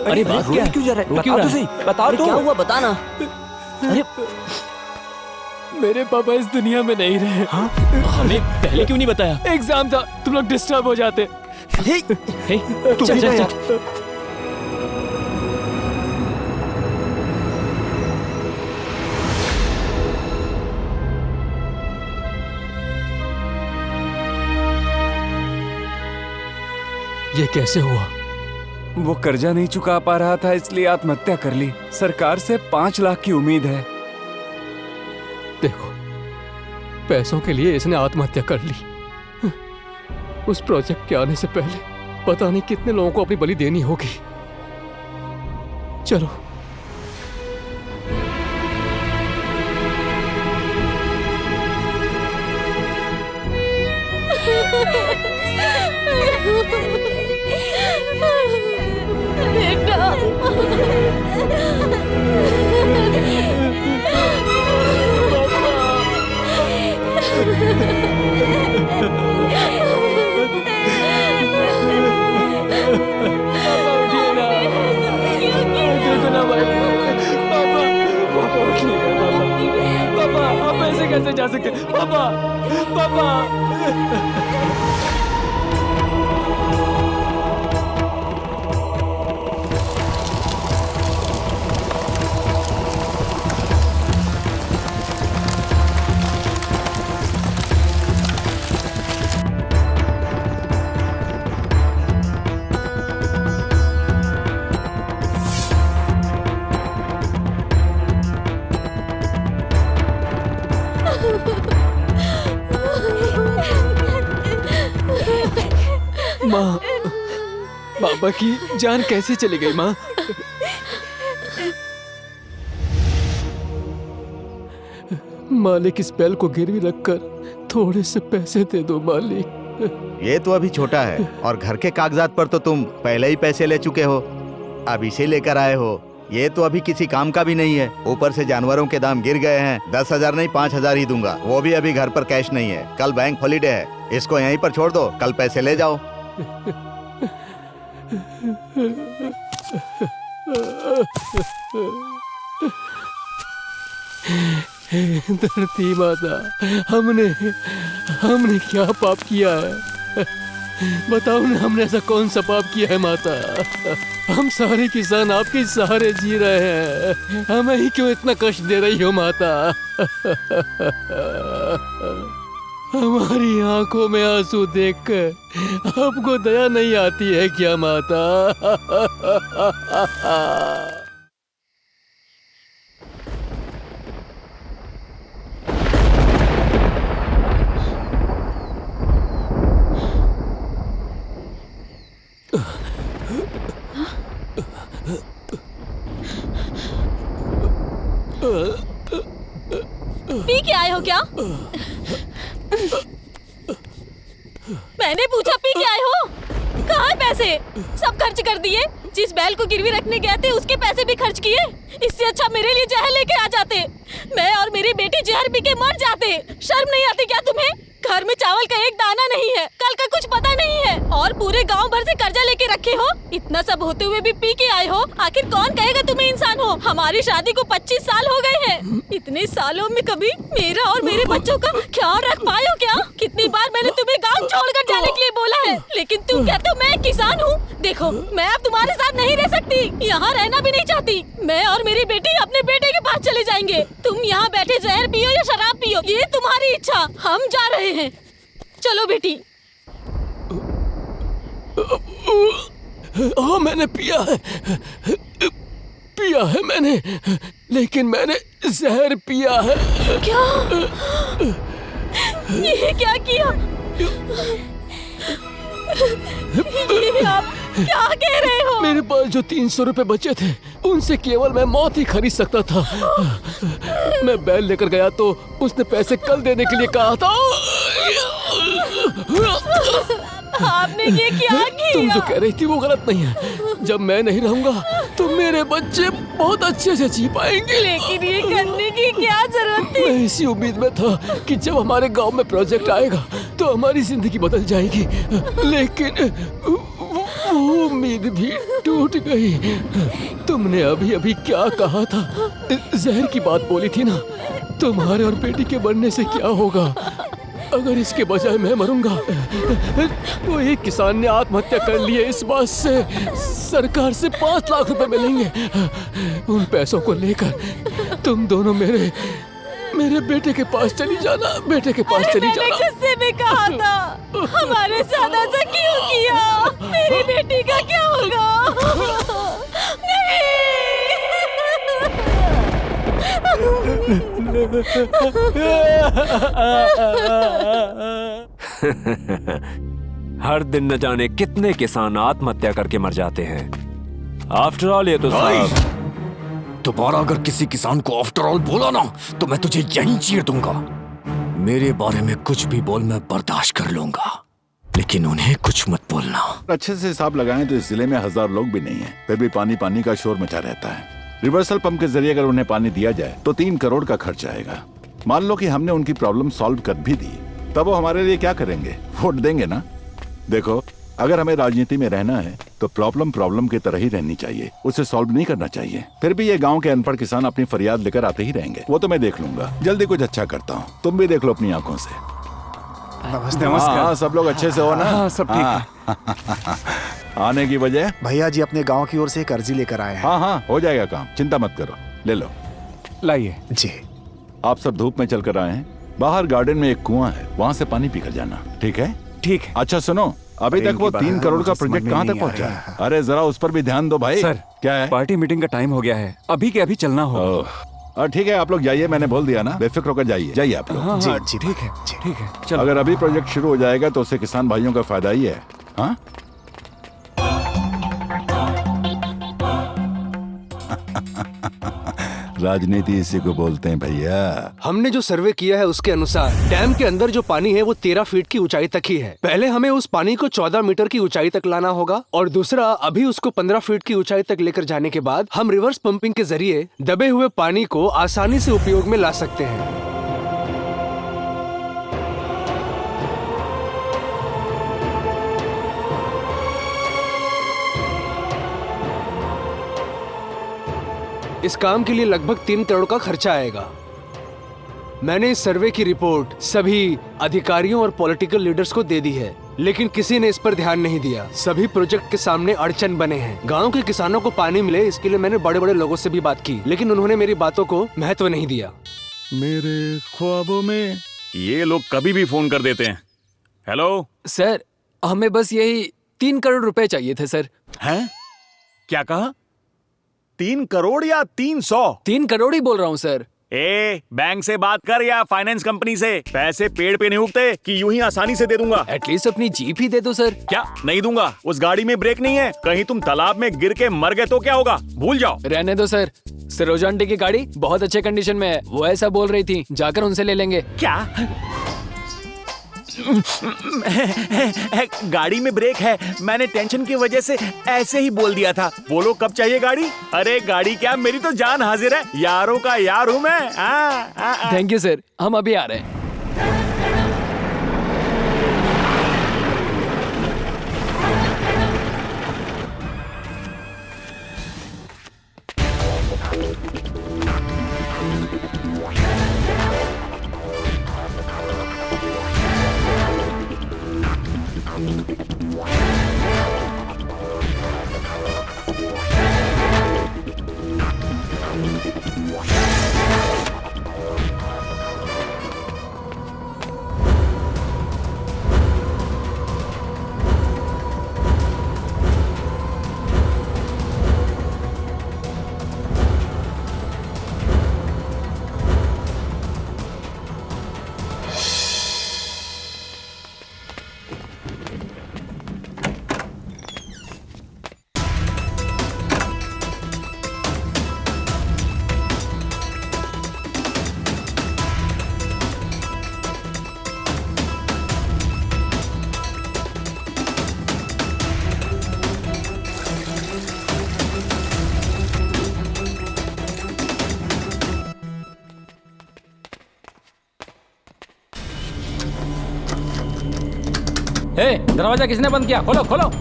अरे बात क्या? क्यों जा रहा है? बता तो सही, बता तो। क्या हुआ बता ना। अरे मेरे पापा इस दुनिया में नहीं रहे। हाँ? हमें पहले क्यों नहीं बताया? एग्जाम था, तुम लोग डिस्टर्ब हो जाते। चल चल चल। ये कैसे हुआ? वो कर्जा नहीं चुका पा रहा था इसलिए आत्महत्या कर ली। सरकार से 5 लाख की उम्मीद है। देखो, पैसों के लिए इसने आत्महत्या कर ली। उस प्रोजेक्ट के आने से पहले पता नहीं कितने लोगों को अपनी बलि देनी होगी। चलो। पापा, आप ऐसे कैसे जा सकते? पापा, पापा। माँ, पापा की जान कैसे चली गई माँ? मालिक, इस बैल को गिरवी रखकर थोड़े से पैसे दे दो मालिक। ये तो अभी छोटा है और घर के कागजात पर तो तुम पहले ही पैसे ले चुके हो, अब इसे लेकर आए हो। ये तो अभी किसी काम का भी नहीं है, ऊपर से जानवरों के दाम गिर गए हैं। 10,000 नहीं 5,000 ही दूंगा, वो भी अभी घर पर कैश नहीं है। कल बैंक हॉलीडे है, इसको यहीं पर छोड़ दो, कल पैसे ले जाओ। धरती माता, हमने क्या पाप किया है? बताओ ना, हमने ऐसा कौन सा पाप किया है माता? हम सारे किसान आपके सहारे जी रहे हैं, हमें ही क्यों इतना कष्ट दे रही हो माता? हमारी आंखों में आंसू देखकर आपको दया नहीं आती है क्या माता? पी के आए हो क्या? मैंने पूछा पी के आए हो? कहाँ है पैसे? सब खर्च कर दिए। जिस बैल को गिरवी रखने गए थे उसके पैसे भी खर्च किए। इससे अच्छा मेरे लिए जहर लेके आ जाते, मैं और मेरी बेटी जहर पी के मर जाते। शर्म नहीं आती क्या तुम्हें? घर में चावल का एक दाना नहीं है, कल का कुछ पता नहीं है, और पूरे गांव भर से कर्जा लेके रखे हो। इतना सब होते हुए भी पी के आए हो। आखिर कौन कहेगा तुम्हें इंसान हो? हमारी शादी को 25 साल हो गए हैं। इतने सालों में कभी मेरा और मेरे बच्चों का ख्याल रख पाए हो क्या? कितनी बार मैंने तुम्हें गाँव छोड़कर जाने के लिए बोला है, लेकिन तुम कहते हो मैं किसान हूँ। देखो, मैं अब तुम्हारे साथ नहीं रह सकती, यहाँ रहना भी नहीं चाहती। मैं और मेरी बेटी अपने बेटे के पास चले जाएंगे। तुम यहाँ बैठे जहर पियो या शराब पियो, ये तुम्हारी इच्छा। हम जा रहे हैं, चलो बेटी। हाँ, मैंने पिया है मैंने, लेकिन मैंने जहर पिया है। क्या? ये क्या किया? ये आप क्या कह रहे हो? मेरे पास जो 300 रुपए बचे थे, उनसे केवल मैं मौत ही खरीद सकता था। मैं बैल लेकर गया तो उसने पैसे कल देने के लिए कहा था। आपने ये क्या किया? तुम जो कह रही थी वो गलत नहीं है। जब मैं नहीं रहूंगा तो मेरे बच्चे बहुत अच्छे से जी पाएंगे। लेकिन ये करने की क्या जरूरत थी? मैं इसी उम्मीद में था कि जब हमारे गांव में प्रोजेक्ट आएगा तो हमारी जिंदगी बदल जाएगी, लेकिन वो उम्मीद भी टूट गई। तुमने अभी अभी क्या कहा था? जहर की बात बोली थी ना। तुम्हारे और बेटी के बनने से क्या होगा अगर इसके बजाय मैं मरूंगा? वो एक किसान ने आत्महत्या कर ली है, इस बात से सरकार से 5 लाख रुपए मिलेंगे। उन पैसों को लेकर तुम दोनों मेरे बेटे के पास चली जाना। बेटे के पास चली जाना। मैंने गुस्से में कहा था, हमारे साथ ऐसा क्यों किया? मेरी बेटी का क्या होगा? हर दिन न जाने कितने किसान आत्महत्या करके मर जाते हैं। आफ्टर ऑल ये तो सब। दोबारा अगर किसी किसान को आफ्टर ऑल बोला ना तो मैं तुझे यहीं चीर दूंगा। मेरे बारे में कुछ भी बोल, मैं बर्दाश्त कर लूंगा, लेकिन उन्हें कुछ मत बोलना। अच्छे से हिसाब लगाएं तो इस जिले में 1000 लोग भी नहीं हैं, फिर भी पानी पानी का शोर मचा रहता है। रिवर्सल पंप के जरिए अगर उन्हें पानी दिया जाए तो 3 करोड़ का खर्च आएगा। मान लो कि हमने उनकी प्रॉब्लम सॉल्व कर भी दी, तब वो हमारे लिए क्या करेंगे? वोट देंगे ना। देखो, अगर हमें राजनीति में रहना है तो प्रॉब्लम की तरह ही रहनी चाहिए, उसे सॉल्व नहीं करना चाहिए। फिर भी ये गांव के अनपढ़ किसान अपनी फरियाद लेकर आते ही रहेंगे। वो तो मैं देख लूंगा, जल्दी कुछ अच्छा करता हूँ। तुम भी देख लो अपनी आंखों से। नमस्कार। हाँ, सब लोग अच्छे से हो ना? हाँ, सब ठीक है। आने की वजह? भैया जी अपने गांव की ओर से एक अर्जी लेकर आए हैं। हाँ, हो जाएगा काम, चिंता मत करो। ले लो, लाइए जी। आप सब धूप में चलकर आए हैं। बाहर गार्डन में एक कुआं है, वहाँ से पानी पीकर जाना, ठीक है? ठीक है। अच्छा सुनो, अभी तक वो 3 करोड़ का प्रोजेक्ट कहाँ तक पहुँचा है? अरे जरा उस पर भी ध्यान दो भाई। सर, क्या है? पार्टी मीटिंग का टाइम हो गया है, अभी के अभी चलना होगा। ठीक है, आप लोग जाइए, मैंने बोल दिया ना, बेफिक्र होकर जाइए आप लोग। जी, ठीक है, ठीक है। अगर अभी प्रोजेक्ट शुरू हो जाएगा तो उससे किसान भाइयों का फायदा ही है। हाँ, राजनीति इसी को बोलते हैं भैया। हमने जो सर्वे किया है उसके अनुसार डैम के अंदर जो पानी है वो 13 फीट की ऊंचाई तक ही है। पहले हमें उस पानी को 14 मीटर की ऊंचाई तक लाना होगा और दूसरा अभी उसको 15 फीट की ऊंचाई तक लेकर जाने के बाद हम रिवर्स पंपिंग के जरिए दबे हुए पानी को आसानी से उपयोग में ला सकते हैं। इस काम के लिए लगभग 3 करोड़ का खर्चा आएगा। मैंने इस सर्वे की रिपोर्ट सभी अधिकारियों और पॉलिटिकल लीडर्स को दे दी है, लेकिन किसी ने इस पर ध्यान नहीं दिया। सभी प्रोजेक्ट के सामने अड़चन बने हैं। गांव के किसानों को पानी मिले इसके लिए मैंने बड़े बड़े लोगों से भी बात की, लेकिन उन्होंने मेरी बातों को महत्व नहीं दिया। मेरे ख्वाबों में ये लोग कभी भी फोन कर देते हैं। हेलो सर, हमें बस यही 3 करोड़ रुपए चाहिए थे सर। हैं? क्या कहा? 3 करोड़ या 300? 3 करोड़ ही बोल रहा हूँ सर। बैंक से बात कर या फाइनेंस कंपनी से। पैसे पेड़ पे नहीं उगते कि यूं ही आसानी से दे दूंगा। एटलीस्ट अपनी जीप ही दे दो सर। क्या नहीं दूंगा? उस गाड़ी में ब्रेक नहीं है। कहीं तुम तालाब में गिर के मर गए तो क्या होगा? भूल जाओ। रहने दो सर। सरोजा आंटी की गाड़ी बहुत अच्छे कंडीशन में है, वो ऐसा बोल रही थी। जाकर उनसे ले लेंगे। क्या? गाड़ी में ब्रेक है। मैंने टेंशन की वजह से ऐसे ही बोल दिया था। बोलो कब चाहिए गाड़ी? अरे गाड़ी क्या, मेरी तो जान हाजिर है। यारों का यार हूँ मैं। थैंक यू सर, हम अभी आ रहे हैं। दरवाजा किसने बंद किया? खोलो खोलो।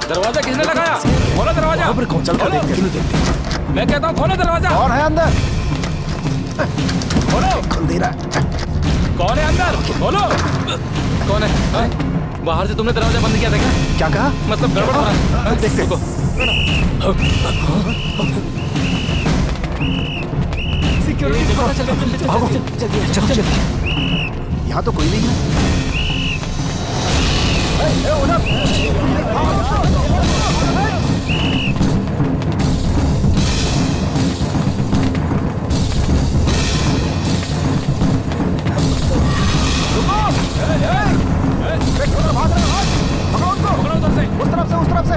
दरवाजा किसने लगाया? खोलो दरवाजा। चल कर देखते। मैं कहता हूँ खोलो दरवाजा। कौन है अंदर? खोलो। खुल दे रहा है। कौन है अंदर? खोलो। कौन है? बाहर से तुमने दरवाजा बंद किया था क्या? क्या कहा? मतलब गड़बड़ हो रहा है। देखते। सिक्योरिटी पता चल। भागो जल्दी। यहाँ तो कोई नहीं है। उस तरफ से।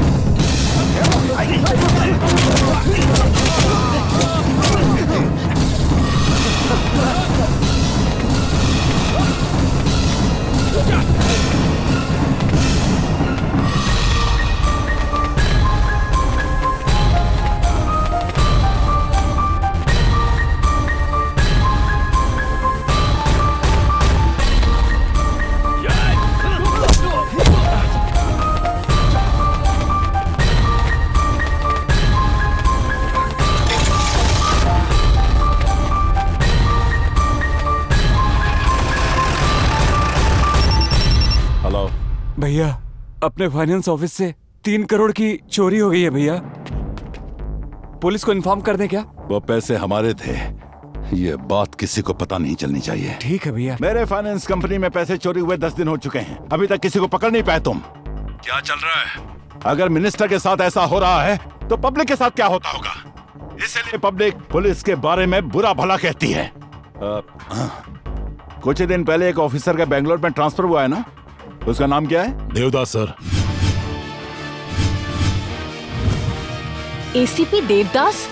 भैया अपने फाइनेंस ऑफिस से 3 करोड़ की चोरी हो गई है भैया। पुलिस को इन्फॉर्म कर दें क्या? वो पैसे हमारे थे, ये बात किसी को पता नहीं चलनी चाहिए। ठीक है भैया। मेरे फाइनेंस कंपनी में पैसे चोरी हुए 10 दिन हो चुके हैं, अभी तक किसी को पकड़ नहीं पाए तुम। क्या चल रहा है? अगर मिनिस्टर के साथ ऐसा हो रहा है तो पब्लिक के साथ क्या होता होगा? इसलिए पब्लिक पुलिस के बारे में बुरा भला कहती है। कुछ ही दिन पहले एक ऑफिसर का बेंगलोर में ट्रांसफर हुआ है ना, उसका नाम क्या है? Devdas sir. ACP Devdas?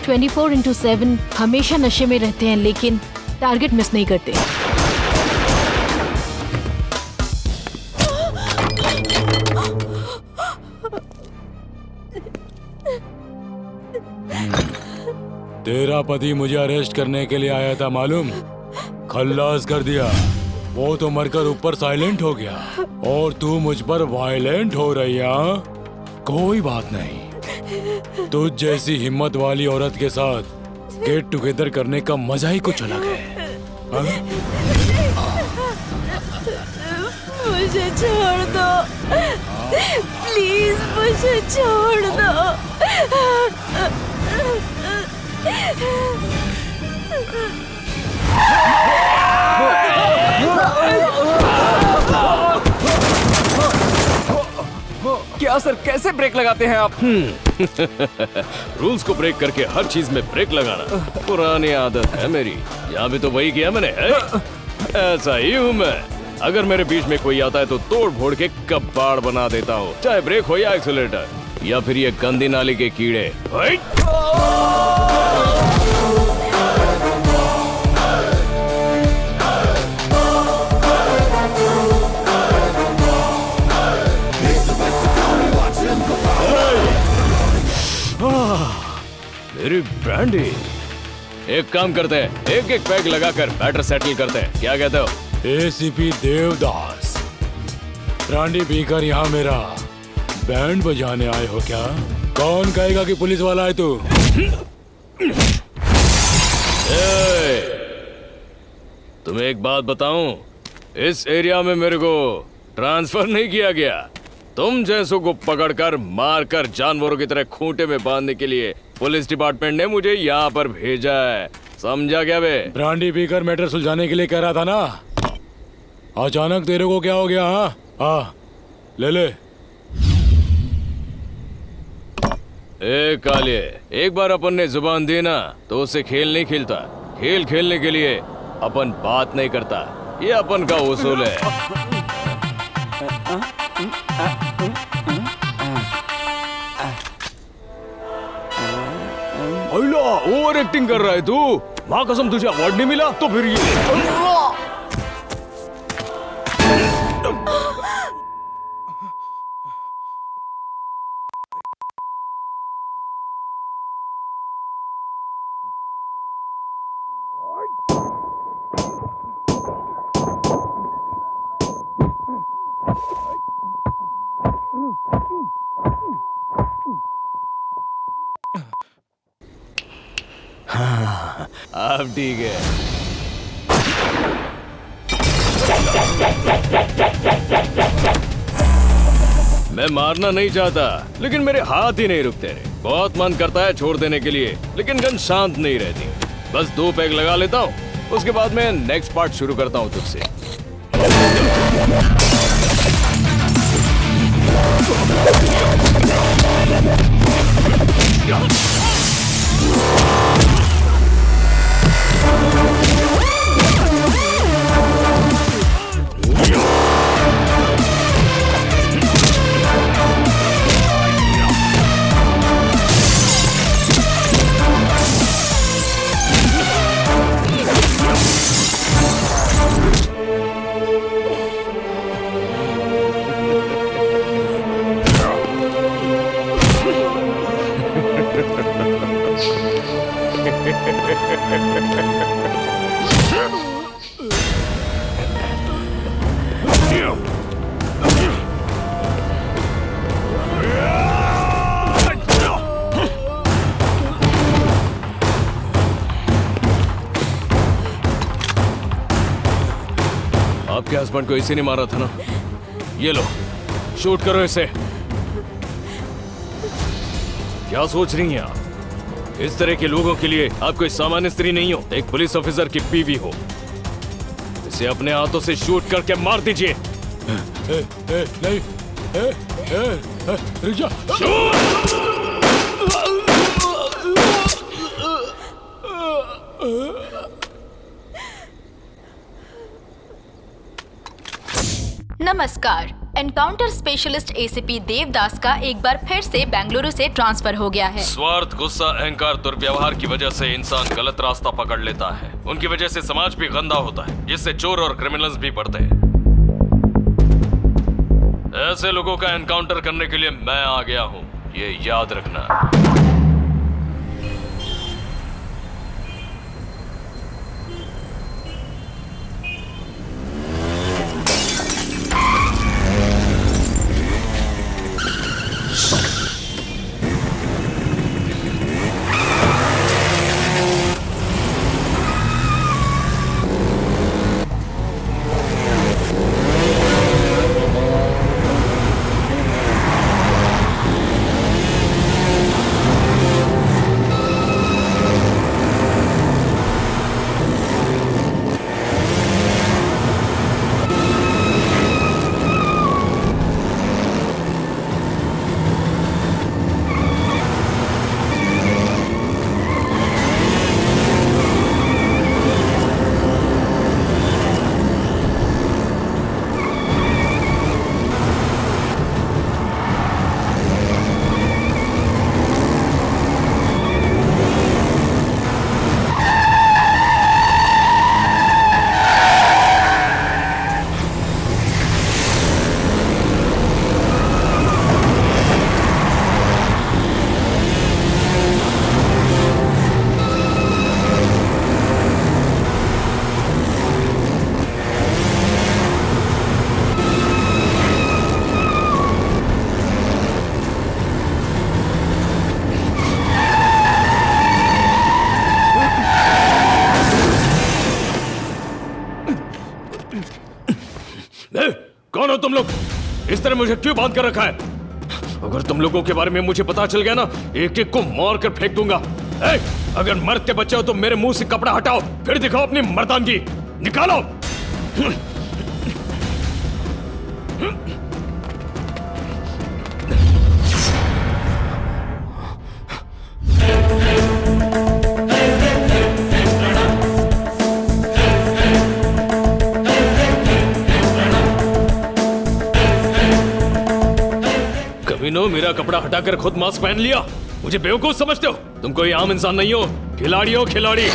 "24x7 हमेशा नशे में रहते हैं लेकिन टारगेट मिस नहीं करते। तेरा पति मुझे अरेस्ट करने के लिए आया था मालूम, खल्लास कर दिया। वो तो मरकर ऊपर साइलेंट हो गया और तू मुझ पर वायलेंट हो रही है। कोई बात नहीं, तुझ जैसी हिम्मत वाली औरत के साथ गेट टुगेदर करने का मजा ही कुछ अलग है। मुझे छोड़ दो, प्लीज मुझे छोड़ दो। क्या सर, कैसे ब्रेक लगाते हैं आप? रूल्स को ब्रेक करके हर चीज में ब्रेक लगाना पुरानी आदत है मेरी। यहाँ भी तो वही किया मैंने है? ऐसा ही हूँ मैं। अगर मेरे बीच में कोई आता है तो तोड़ फोड़ के कबाड़ बना देता हूँ, चाहे ब्रेक हो या एक्सीलरेटर या फिर ये गंदी नाली के कीड़े। मेरी ब्रांडी, एक काम करते हैं, एक एक पैग लगाकर मैटर सेटल करते हैं, क्या कहते हो? एसीपी देवदास, ब्रांडी पीकर यहाँ मेरा बैंड बजाने आए हो क्या? कौन कहेगा कि पुलिस वाला है तू? तुम्हें एक बात बताऊं, इस एरिया में मेरे को ट्रांसफर नहीं किया गया। तुम जैसों को पकड़कर मारकर जानवरों की तरह खूंटे में बांधने के लिए पुलिस डिपार्टमेंट ने मुझे यहाँ पर भेजा है, समझा क्या बे? ब्रांडी पीकर मैटर सुलझाने के लिए कह रहा था ना, अचानक तेरे को क्या हो गया? हाँ ले ले। ए काले, एक बार अपन ने जुबान दी ना तो उससे खेल नहीं खेलता। खेल खेलने के लिए अपन बात नहीं करता, ये अपन का उसूल है। ओवर एक्टिंग कर रहा है तू। माँ कसम तुझे अवार्ड नहीं मिला तो फिर ये हाँ, अब ठीक है। मैं मारना नहीं चाहता लेकिन मेरे हाथ ही नहीं रुकते। बहुत मन करता है छोड़ देने के लिए लेकिन गन शांत नहीं रहती। बस 2 पैग लगा लेता हूँ, उसके बाद मैं नेक्स्ट पार्ट शुरू करता हूँ तुझसे। देशपांडे को इसी ने मारा था ना? ये लो, शूट करो इसे। क्या सोच रही हैं आप? इस तरह के लोगों के लिए आप कोई सामान्य स्त्री नहीं हो, एक पुलिस ऑफिसर की बीवी हो। इसे अपने हाथों से शूट करके मार दीजिए। नहीं, रुक जा। नमस्कार। एनकाउंटर स्पेशलिस्ट एसीपी देवदास का एक बार फिर से बेंगलुरु से ट्रांसफर हो गया है। स्वार्थ, गुस्सा, अहंकार, दुर्व्यवहार की वजह से इंसान गलत रास्ता पकड़ लेता है। उनकी वजह से समाज भी गंदा होता है, जिससे चोर और क्रिमिनल्स भी बढ़ते हैं। ऐसे लोगों का एनकाउंटर करने के लिए मैं आ गया हूँ, ये याद रखना। कौन हो तुम लोग? इस तरह मुझे क्यों बांध कर रखा है? अगर तुम लोगों के बारे में मुझे पता चल गया ना, एक एक को मार कर फेंक दूंगा। अगर मर्द के बच्चे हो तो मेरे मुंह से कपड़ा हटाओ, फिर दिखाओ अपनी मर्दानगी। निकालो। मेरा कपड़ा हटाकर खुद मास्क पहन लिया। मुझे बेवकूफ समझते हो? तुम कोई आम इंसान नहीं हो, खिलाड़ी हो, खिलाड़ी।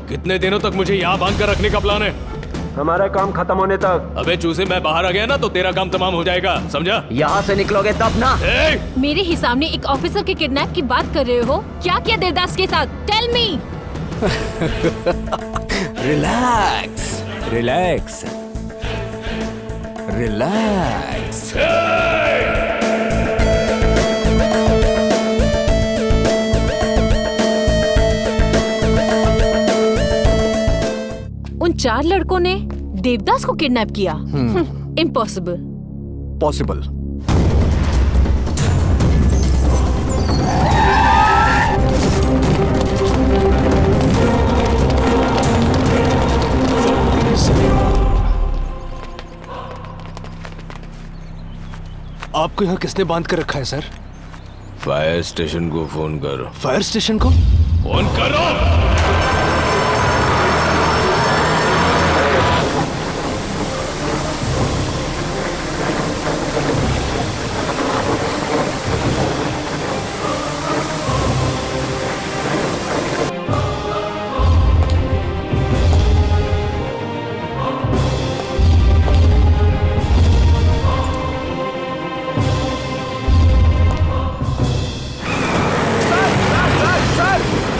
कितने दिनों तक मुझे यहाँ बांध कर रखने का प्लान है? हमारा काम खत्म होने तक। अबे चूसे, मैं बाहर आ गया ना तो तेरा काम तमाम हो जाएगा, समझा? यहाँ से निकलोगे तब ना। मेरे ही सामने एक ऑफिसर के किडनैप की बात कर रहे हो? क्या किया देवदास के साथ? Tell me. Relax, relax, relax. उन 4 लड़कों ने देवदास को किडनैप किया? इम्पॉसिबल। पॉसिबल। आपको यहाँ किसने बांध कर रखा है सर? फायर स्टेशन को फोन करो। फायर स्टेशन को फोन करो।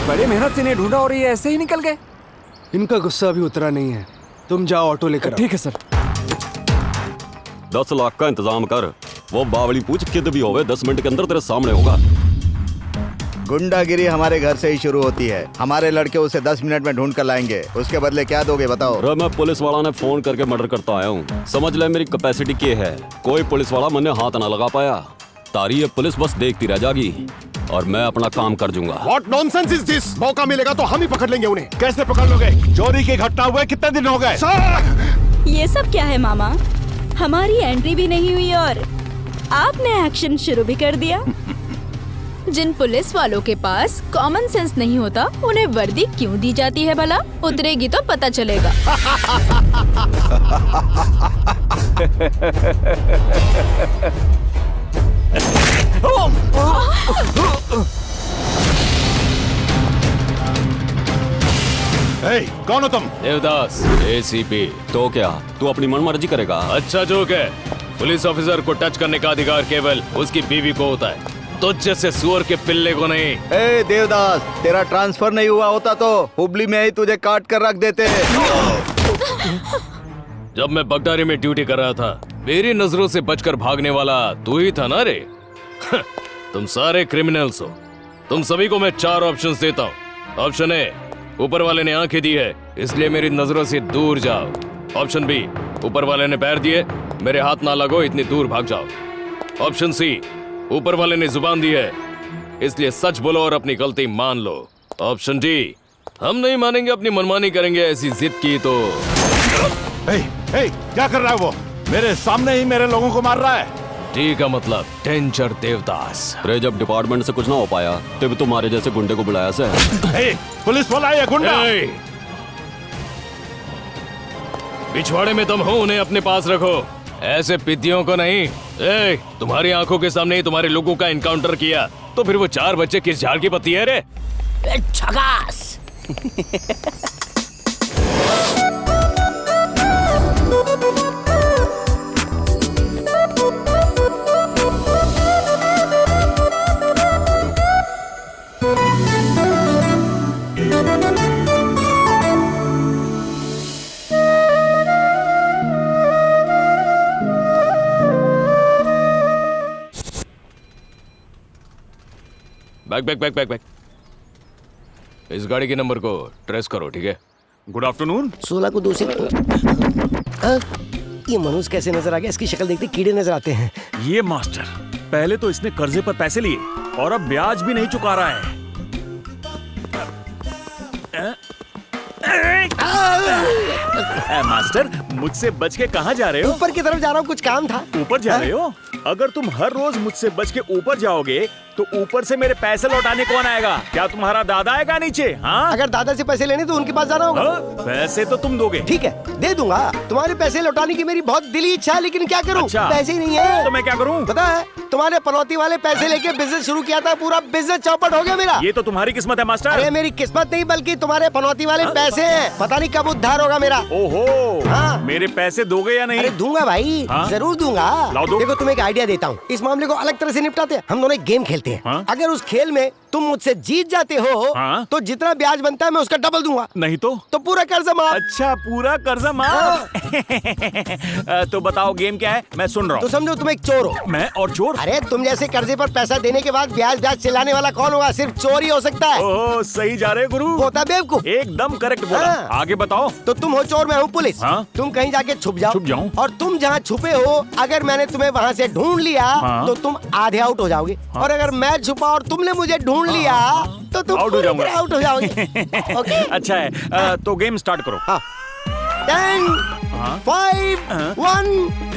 बड़ी मेहनत से नहीं ढूंढा और ये ऐसे ही निकल गए। इनका गुस्सा अभी उतरा नहीं है। तुम जाओ ऑटो लेकर। ठीक है सर। 10 लाख का इंतजाम कर। वो बावली पूछ किद भी होवे 10 मिनट के अंदर तेरे सामने होगा। गुंडागिरी हमारे घर से ही शुरू होती है। हमारे लड़के उसे 10 मिनट में ढूंढ कर लाएंगे। उसके बदले क्या दोगे बताओ? अरे मैं पुलिस वाला ने फोन करके मर्डर करता आया हूँ। समझ ले मेरी कैपेसिटी क्या है। कोई पुलिस वाला मैंने हाथ ना लगा पाया। तारी ये पुलिस बस देखती रह जाएगी और मैं अपना काम कर दूंगा। What nonsense is this? मौका मिलेगा तो हम ही पकड़ लेंगे उन्हें। कैसे पकड़ लोगे? चोरी की घटना हुए कितने दिन हो गए? ये सब क्या है मामा? हमारी एंट्री भी नहीं हुई और आपने एक्शन शुरू भी कर दिया। जिन पुलिस वालों के पास कॉमन सेंस नहीं होता उन्हें वर्दी क्यों दी जाती है भला? उतरेगी तो पता चलेगा। कौन हो तुम? देवदास, एसीपी। तो क्या तू अपनी मनमर्जी करेगा? अच्छा जोक है। पुलिस ऑफिसर को टच करने का अधिकार केवल उसकी बीवी को होता है, तो जैसे सुअर के पिल्ले को नहीं। ए देवदास, तेरा ट्रांसफर नहीं हुआ होता तो हुबली में ही तुझे काट कर रख देते। जब मैं बगदारी में ड्यूटी कर रहा था, मेरी नजरों से बचकर भागने वाला तू ही था ना रे? तुम सारे क्रिमिनल्स हो। तुम सभी को मैं 4 ऑप्शंस देता हूँ। ऑप्शन ए, ऊपर वाले ने आंखें दी है इसलिए मेरी नजरों से दूर जाओ। ऑप्शन बी, ऊपर वाले ने पैर दिए, मेरे हाथ ना लगो, इतनी दूर भाग जाओ। ऑप्शन सी, ऊपर वाले ने जुबान दी है इसलिए सच बोलो और अपनी गलती मान लो। ऑप्शन डी, हम नहीं मानेंगे, अपनी मनमानी करेंगे, ऐसी जिद की तो। क्या कर रहा है वो? मेरे सामने ही मेरे लोगों को मार रहा है। डी का मतलब डेंजर देवदास। अरे जब डिपार्टमेंट से कुछ ना हो पाया तब तुम्हारे जैसे गुंडे को बुलाया से। पुलिस वाला है या गुंडा? पिछवाड़े में तुम हो, उन्हें अपने पास रखो, ऐसे पिद्दियों को नहीं। तुम्हारी आंखों के सामने ही तुम्हारे लोगों का एनकाउंटर किया तो फिर वो 4 बच्चे किस झाड़ की पत्ती है रे? झकास। बैक। इस गाड़ी के नंबर को ट्रेस करो, ठीक है? Good afternoon. 16 को 2 से ये मनुष्य कैसे नजर आ गया? इसकी शक्ल देखते कीड़े नजर आते हैं। ये मास्टर, पहले तो इसने कर्जे पर पैसे लिए और अब ब्याज भी नहीं चुका रहा है। मास्टर, मुझसे बच के कहाँ जा रहे हो? ऊपर की तरफ जा रहा हूँ, कुछ काम था। ऊपर जा रहे हो? अगर तुम हर रोज मुझसे बच के ऊपर जाओगे तो ऊपर से मेरे पैसे लौटाने कौन आएगा? क्या तुम्हारा दादा आएगा नीचे? हाँ, अगर दादा से पैसे लेने तो उनके पास जाना होगा। पैसे तो तुम दोगे। ठीक है, दे दूंगा। तुम्हारे पैसे लौटाने की मेरी बहुत दिली इच्छा है, लेकिन क्या करूं? अच्छा, पैसे ही नहीं है। तो मैं क्या करूं? पता है, तुम्हारे पनौती वाले पैसे लेके बिजनेस शुरू किया था, पूरा बिजनेस चौपट हो गया मेरा। ये तो तुम्हारी किस्मत है मास्टर। अरे मेरी किस्मत नहीं, बल्कि तुम्हारे पनौती वाले पैसे हैं। पता नहीं कब उद्धार होगा मेरा। ओहो, हाँ। मेरे पैसे दोगे या नहीं? अरे दूंगा भाई, जरूर दूंगा। देखो, तुम्हें एक आइडिया देता हूँ, इस मामले को अलग तरह से निपटाते हैं। हम दोनों एक गेम खेलते हैं। अगर उस खेल में तुम मुझसे जीत जाते हो तो जितना ब्याज बनता है मैं उसका डबल दूंगा। नहीं तो पूरा कर्जा माफ। अच्छा, पूरा कर्जा माफ। तो बताओ गेम क्या है? मैं सुन रहा हूँ। तो समझो तुम एक चोर हो। मैं और चोर? अरे तुम जैसे कर्जे पर पैसा देने के बाद ब्याज चिल्लाने वाला कौन होगा? सिर्फ चोर ही हो सकता है। ओह, सही जा रहे गुरु। होता बेवकूफ। एकदम करेक्ट बोला। आगे बताओ। तो तुम हो चोर, मैं हूँ पुलिस। तुम कहीं जाके छुप जाओ। और तुम जहाँ छुपे हो, अगर मैंने तुम्हें वहाँ से ढूंढ लिया तो तुम आधे आउट हो जाओगे। और अगर मैं छुपा और तुमने मुझे ढूंढ लिया तो तुम आउट हो जाऊंगा। आउट हो जाओगे। ओके, अच्छा है। तो गेम स्टार्ट करो। 10, 5, 1।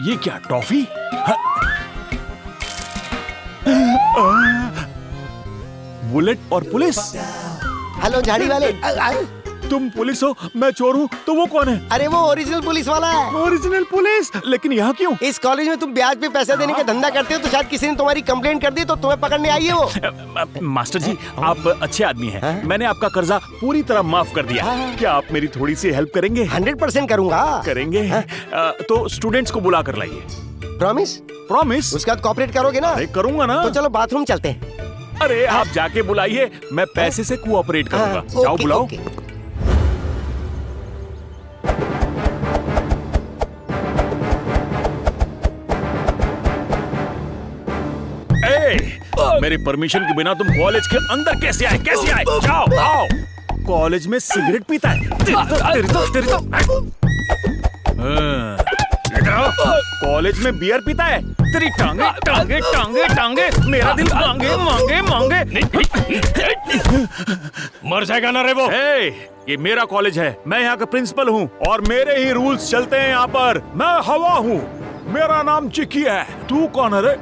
ये क्या, टॉफी? बुलेट और पुलिस। हेलो झाड़ी वाले, तुम पुलिस हो, मैं चोर हूँ, तो वो कौन है? अरे वो ओरिजिनल पुलिस वाला है। Original police? लेकिन यहाँ क्यों? इस कॉलेज में तुम ब्याज पे पैसा देने का धंधा करते हो, तो शायद किसी ने तुम्हारी कंप्लेंट कर दी, तो तुम्हें पकड़ने आई है वो। मास्टर जी, आप अच्छे आदमी हैं। मैंने आपका कर्जा पूरी तरह माफ कर दिया। क्या आप मेरी थोड़ी सी हेल्प करेंगे? 100% करूंगा। करेंगे? तो स्टूडेंट्स को बुला कर लाइए। प्रॉमिस? प्रॉमिस। उसके बाद कोऑपरेट करोगे ना? अरे करूंगा ना। तो चलो बाथरूम चलते हैं। अरे आप जाके बुलाइए, मैं पैसे से कोऑपरेट करूंगा। जाओ बुलाओ। मेरे परमिशन के बिना तुम कॉलेज के अंदर कैसे आए? कैसे आए? जाओ आओ। कॉलेज में सिगरेट पीता है? तेरी तो कॉलेज में बियर पीता है? तेरी टांगे टांगे टांगे टांगे, मेरा दिल मांगे मांगे मांगे। मर जाएगा ना रे वो। ये मेरा कॉलेज है, मैं यहाँ का प्रिंसिपल हूँ और मेरे ही रूल्स चलते हैं यहाँ पर। मैं हवा हूँ, मेरा नाम चिक्की है। तू कौन है रे?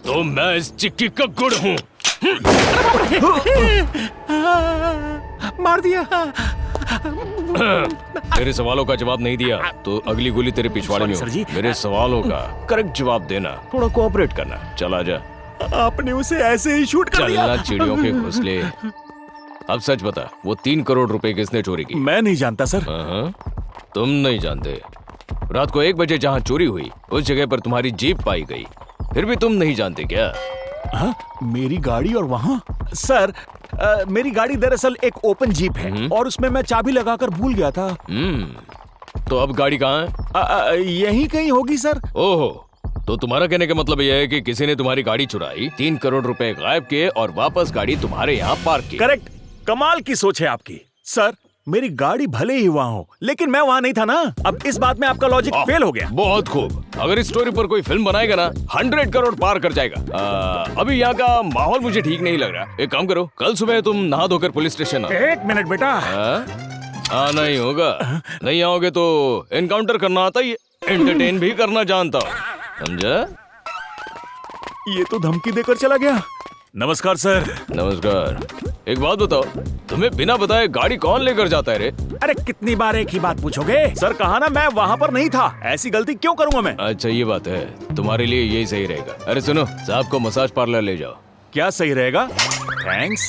तो मैं इस चिक्की का गुड़ हूँ। मार दिया। तेरे सवालों का जवाब नहीं दिया तो अगली गोली तेरे पिछवाड़े में हो। मेरे सवालों का करेक्ट जवाब देना, थोड़ा कोऑपरेट करना। चला जा। आपने उसे ऐसे ही शूट कर दिया। चलना चिड़ियों के घोंसले। अब सच बता, वो 3 करोड़ रुपए किसने चोरी की? मैं नहीं जानता सर। तुम नहीं जानते? रात को 1 बजे जहाँ चोरी हुई उस जगह पर तुम्हारी जीप पाई गई, फिर भी तुम नहीं जानते क्या? मेरी गाड़ी और वहाँ? सर मेरी गाड़ी दरअसल एक ओपन जीप है और उसमें मैं चाबी लगाकर भूल गया था। तो अब गाड़ी कहाँ है? यहीं कहीं होगी सर। ओहो, तो तुम्हारा कहने का मतलब यह है कि किसी ने तुम्हारी गाड़ी चुराई, 3 करोड़ रुपए गायब किए और वापस गाड़ी तुम्हारे यहाँ पार्क की। करेक्ट। कमाल की सोच है आपकी। सर मेरी गाड़ी भले ही वहाँ हो, लेकिन मैं वहाँ नहीं था ना। अब इस बात में आपका लॉजिक फेल हो गया। बहुत खूब। अगर इस स्टोरी पर कोई फिल्म बनाएगा ना, 100 करोड़ पार कर जाएगा। अभी यहाँ का माहौल मुझे ठीक नहीं लग रहा। एक काम करो, कल सुबह तुम नहा धोकर पुलिस स्टेशन आओ। 1 मिनट बेटा। आना ही होगा। नहीं आओगे तो एनकाउंटर करना आता ही है, एंटरटेन भी करना जानता हूँ, समझा? ये तो धमकी देकर चला गया। नमस्कार सर। नमस्कार। एक बात बताओ, तुम्हें बिना बताए गाड़ी कौन लेकर जाता है रे? अरे कितनी बार एक ही बात पूछोगे? सर कहा ना मैं वहाँ पर नहीं था। ऐसी गलती क्यों करूँगा मैं? अच्छा ये बात है, तुम्हारे लिए यही सही रहेगा। अरे सुनो, साहब को मसाज पार्लर ले जाओ। क्या सही रहेगा? थैंक्स।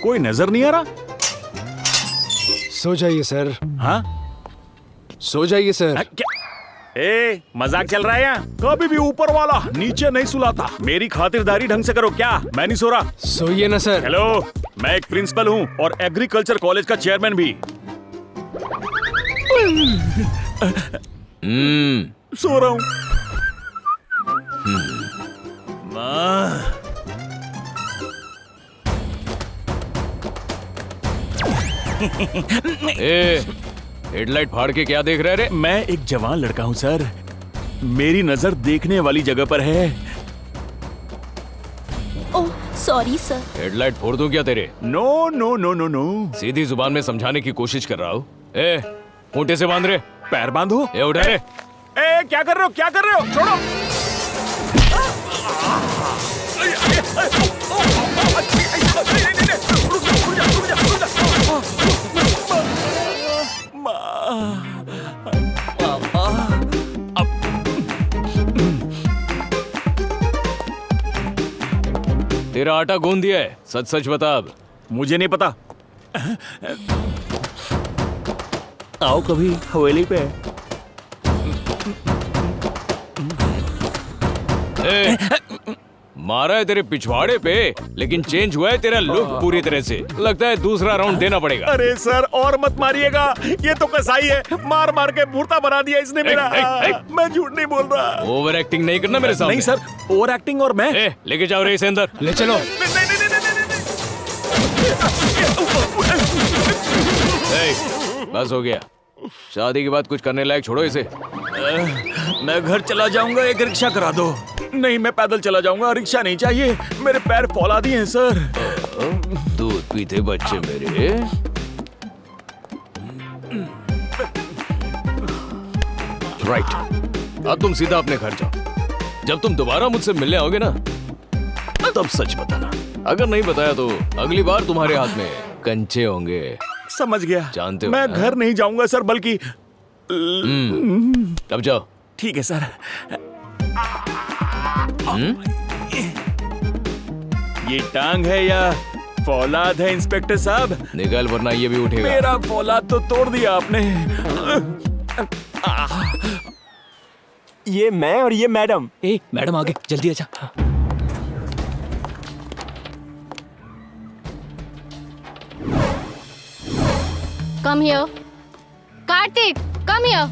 कोई नजर नहीं आ रहा? सो जाइए सर। हाँ सो जाइए सर। मजाक चल रहा है यहाँ? कभी भी ऊपर वाला नीचे नहीं सुलाता। मेरी खातिरदारी ढंग से करो। क्या मैं नहीं सो रहा? सोइए ना सर। हेलो, मैं एक प्रिंसिपल हूँ और एग्रीकल्चर कॉलेज का चेयरमैन भी। सो रहा हूँ। हेडलाइट फाड़ के क्या देख रहे रे? मैं एक जवान लड़का हूँ सर, मेरी नजर देखने वाली जगह पर है। Oh sorry sir. हेडलाइट फोड़ दूं क्या तेरे? No no no no no. सीधी जुबान में समझाने की कोशिश कर रहा हूँ। खूंटे से बांध रहे। पैर बांधो। उठा रे। क्या कर रहे हो? क्या कर रहे हो? छोड़ो। तेरा आटा गूंद दिया है, सच सच बता। अब मुझे नहीं पता। आओ कभी हवेली पे। मारा है तेरे पिछवाड़े पे, लेकिन चेंज हुआ है तेरा लुक पूरी तरह से। लगता है दूसरा राउंड देना पड़ेगा। अरे सर और मत मारिएगा, ये तो कसाई है। मार मार के मूर्ता बना दिया इसने मेरा। मैं झूठ नहीं बोल रहा। ओवर एक्टिंग नहीं करना मेरे सामने। नहीं सर, ओवर एक्टिंग और मैं। लेके जाओ रे इसे अंदर। ले चलो। बस हो गया। शादी के बाद कुछ करने लायक छोड़ो इसे। मैं घर चला जाऊंगा, एक रिक्शा करा दो। नहीं मैं पैदल चला जाऊंगा, रिक्शा नहीं चाहिए। मेरे पैर फौलादी हैं सर। दूध पीते बच्चे मेरे। राइट, अब तुम सीधा अपने घर जाओ। जब तुम दोबारा मुझसे मिलने आओगे ना, तब सच बताना। अगर नहीं बताया तो अगली बार तुम्हारे हाथ में कंचे होंगे। समझ गया। जानते हो मैं ना? घर नहीं जाऊंगा सर, बल्कि अब जाओ। ठीक है सर। ये टांग है या फौलाद है इंस्पेक्टर साहब? निकल वरना ये भी उठेगा। मेरा फौलाद तो तोड़ दिया आपने। ये मैं और ये मैडम। मैडम आगे जल्दी आजा। Come here. Kartik, come here.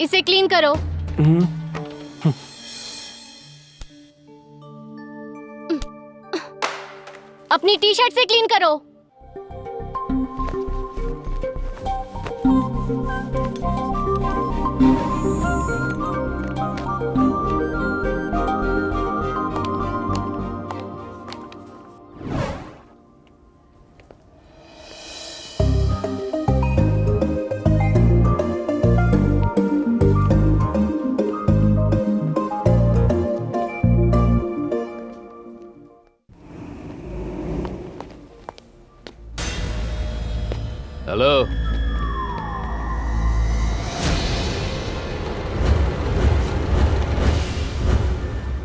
इसे क्लीन करो। अपनी टी शर्ट से क्लीन करो। हेलो।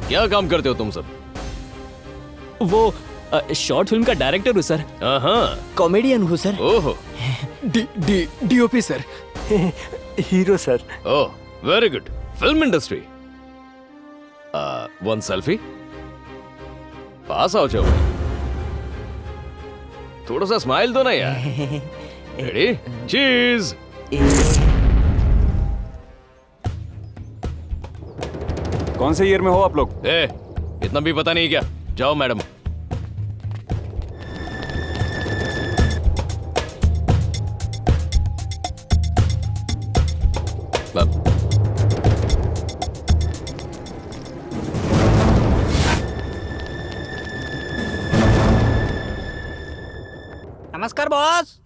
क्या काम करते हो तुम सब? वो शॉर्ट फिल्म का डायरेक्टर हूँ सर। कॉमेडियन हूँ सर। ओहो। DOP sir. Hero sir. Oh very good. Film industry. One selfie. पास आओ जाओ। थोड़ा सा स्माइल दो ना यार। रेडी? चीज। कौन से ईयर में हो आप लोग? इतना भी पता नहीं क्या? जाओ मैडम। नमस्कार बॉस।